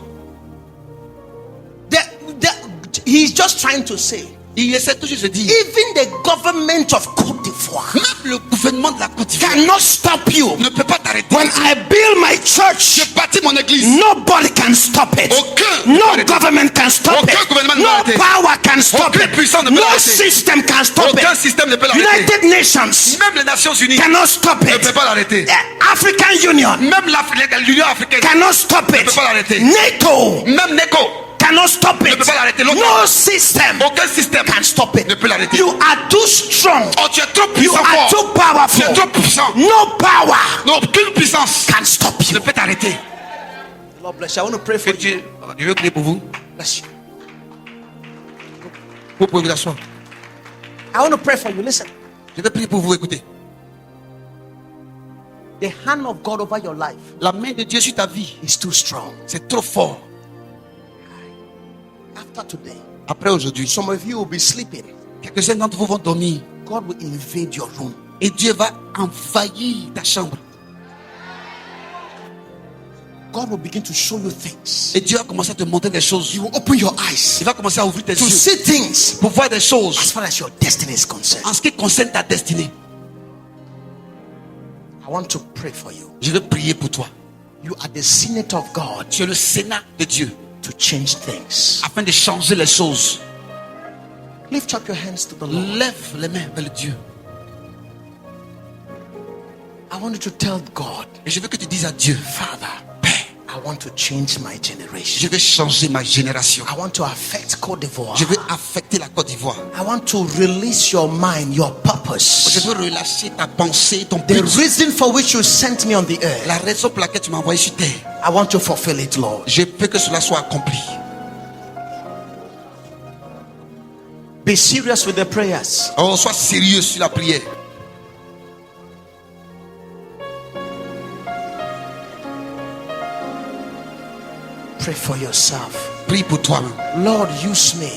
He's just trying to say, Il essaie toujours de dire. even the government of Côte d'Ivoire Même le gouvernement de la Côte d'Ivoire cannot stop you. ne peut pas t'arrêter. When I build my church, Je bâtis mon église. nobody can stop it. Aucun No government can stop Aucun it. gouvernement ne peut No l'arrêter. power can stop Aucune it. puissance ne peut No l'arrêter. system can stop Aucun it. système ne peut l'arrêter. United Nations Même les Nations Unies cannot stop ne it. peuvent pas l'arrêter. African Union Même l'Union africaine cannot stop ne it. peut pas l'arrêter. NATO Même NECO cannot stop ne it. peut pas l'arrêter. arrêter longtemps. No system Aucun système can stop it. ne peut l'arrêter. You are too strong. Oh, tu es trop You puissant. are Fort. too Tu es trop powerful. puissant. No power Non, aucune puissance can stop ne you. peut t'arrêter. Lord bless you. I want to pray for Que you. Dieu, je veux prier pour vous. Bless you. Vous pouvez vous asseoir. I want to pray for you. Listen. Je vais prier pour vous. Écoutez. The hand of God over your life La main de Dieu sur ta vie, is too strong. c'est trop fort. After today, Après aujourd'hui, some of you will be sleeping. quelques-uns d'entre vous vont dormir. God will invade your room. Et Dieu va envahir ta chambre. God will begin to show you things. Et Dieu va commencer à te montrer des choses. You will open your eyes Il va commencer à ouvrir tes to yeux see things pour voir des as choses far as your destiny is concerned. en ce qui concerne ta destinée. I want to pray for you. Je veux prier pour toi. You are the Senate of God Tu es le Sénat de Dieu to change things. afin de changer les choses. Lift up your hands to the Lord. Lève les mains vers le Dieu. I want you to tell God, Et je veux que tu dises à Dieu, Father, Père, I want to change my je generation. veux changer ma génération. I want to affect Côte d'Ivoire. Je veux affecter la Côte d'Ivoire. I want to release your mind, your Je purpose. veux relâcher ta pensée, ton The but. reason for which you sent me on the earth. La raison pour laquelle tu m'as envoyé sur terre. I want to fulfill it, Lord. Je veux que cela soit accompli. Be serious with the prayers. Oh, sois sérieux sur la prière. Pray for yourself. Prie pour toi-même. Lord, use me.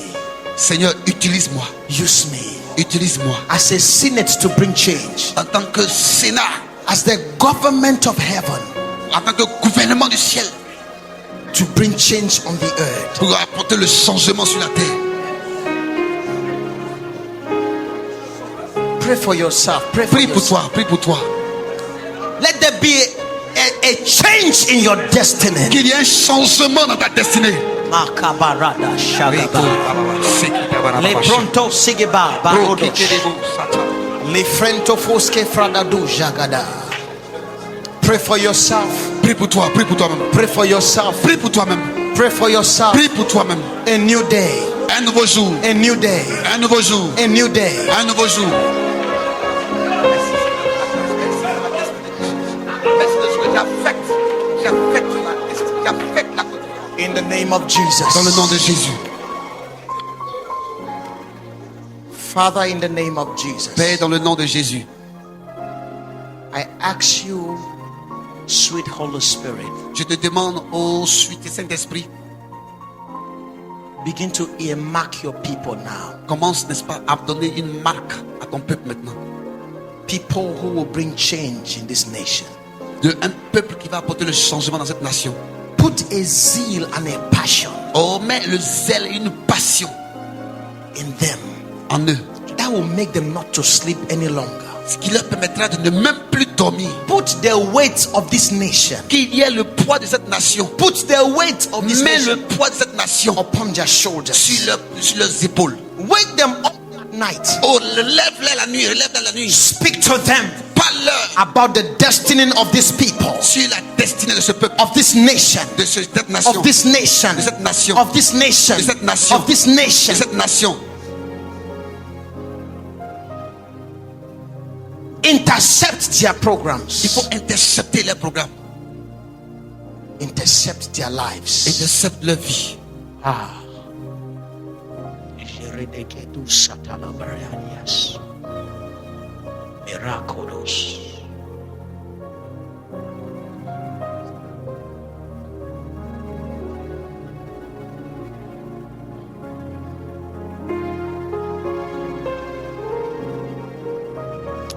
Seigneur, utilise-moi. Use me Utilise-moi. as a Senate to bring change. En tant que Sénat, As the government of heaven en tant que gouvernement du ciel, to bring change on the earth. pour apporter le changement sur la terre. Pray for yourself. Pray for Prie pour yourself. toi, prie pour toi. Let there be a change in your destiny. Qu'il y ait un changement dans ta destinée. Makabarada shagaba. Le pronto sigeba barodos. Le frento fosque fradadu jagada. Pray for yourself. Prie pour toi, prie pour toi-même. Pray for yourself. Prie pour toi-même. Prie for yourself. Prie pour toi-même. A new day. Un nouveau jour. A new day. Un nouveau jour. A new day. Un nouveau jour. In the name of Jesus. Dans le nom de Jésus. Father, in the name of Jesus. Père, dans le nom de Jésus. I ask you, sweet Holy Spirit, Je te demande, ô suite Saint-Esprit, begin to earmark your people now. commence, n'est-ce pas, à donner une marque à ton peuple maintenant. People who will bring change in this nation. De un peuple qui va apporter le changement dans cette nation. Put a zeal and a passion Oh, mets le zèle et une passion in them en eux. that will make them not to sleep any longer. Ce qui leur permettra de ne même plus dormir. Put the weight of this nation. Qu'il y ait le poids de cette nation. Put the weight of this Mets le nation poids de cette nation upon their shoulders. sur leurs épaules. Wake them up at night. Oh, relève-les la nuit, relève-les la nuit. Speak to them Parle-leur about the destiny of these people, sur la destinée de ce peuple, of this nation, de cette nation, of this nation, de cette nation, of this nation, de cette nation, of this nation. de cette nation. Intercept their Il programs. faut intercepter leurs programmes, Intercept their lives. intercepte leur vie. Ah. Miraculous.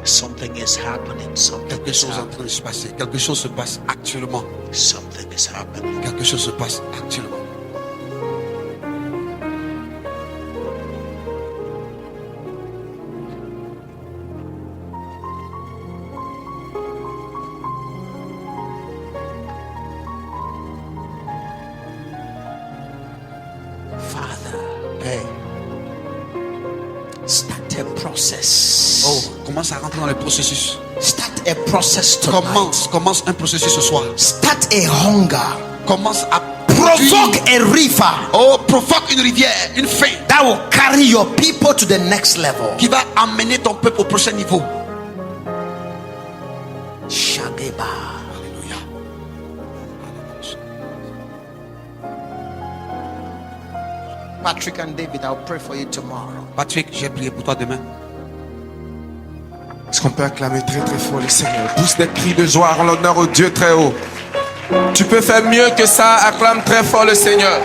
Something is happening. Something Quelque is chose est en happening. train de se passer. Quelque chose se passe actuellement. Something is happening. Quelque chose se passe actuellement. Father, Père, start a process. oh, commence à rentrer dans le processus. Start a process tonight. Commence un processus ce soir. Start a hunger. Commence à Pray provoke a river. Oh, provoque une rivière, une faim That will carry your people to the next level. qui va amener ton peuple au prochain niveau. Shageba. Alléluia. Patrick and David, I'll pray for you tomorrow. Patrick, j'ai prié pour toi demain. Est-ce qu'on peut acclamer très très fort le Seigneur? Pousse des cris de joie en l'honneur au Dieu très haut. Tu peux faire mieux que ça. Acclame très fort le Seigneur.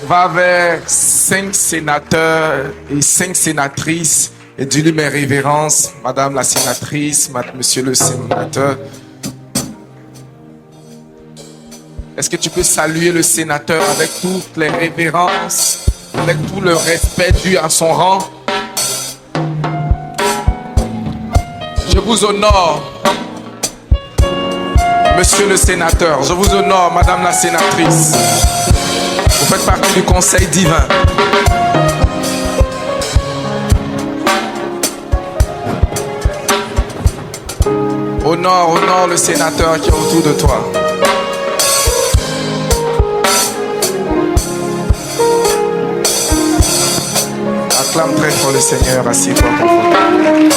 Va vers 5 sénateurs et 5 sénatrices et dis-lui mes révérences, Madame la sénatrice, Monsieur le sénateur. Est-ce que tu peux saluer le sénateur avec toutes les révérences, avec tout le respect dû à son rang? Je vous honore, Monsieur le sénateur. Je vous honore, Madame la sénatrice. Vous faites partie du conseil divin. Honore, honore le sénateur qui est autour de toi. Acclame très fort le Seigneur, assis-toi confortablement.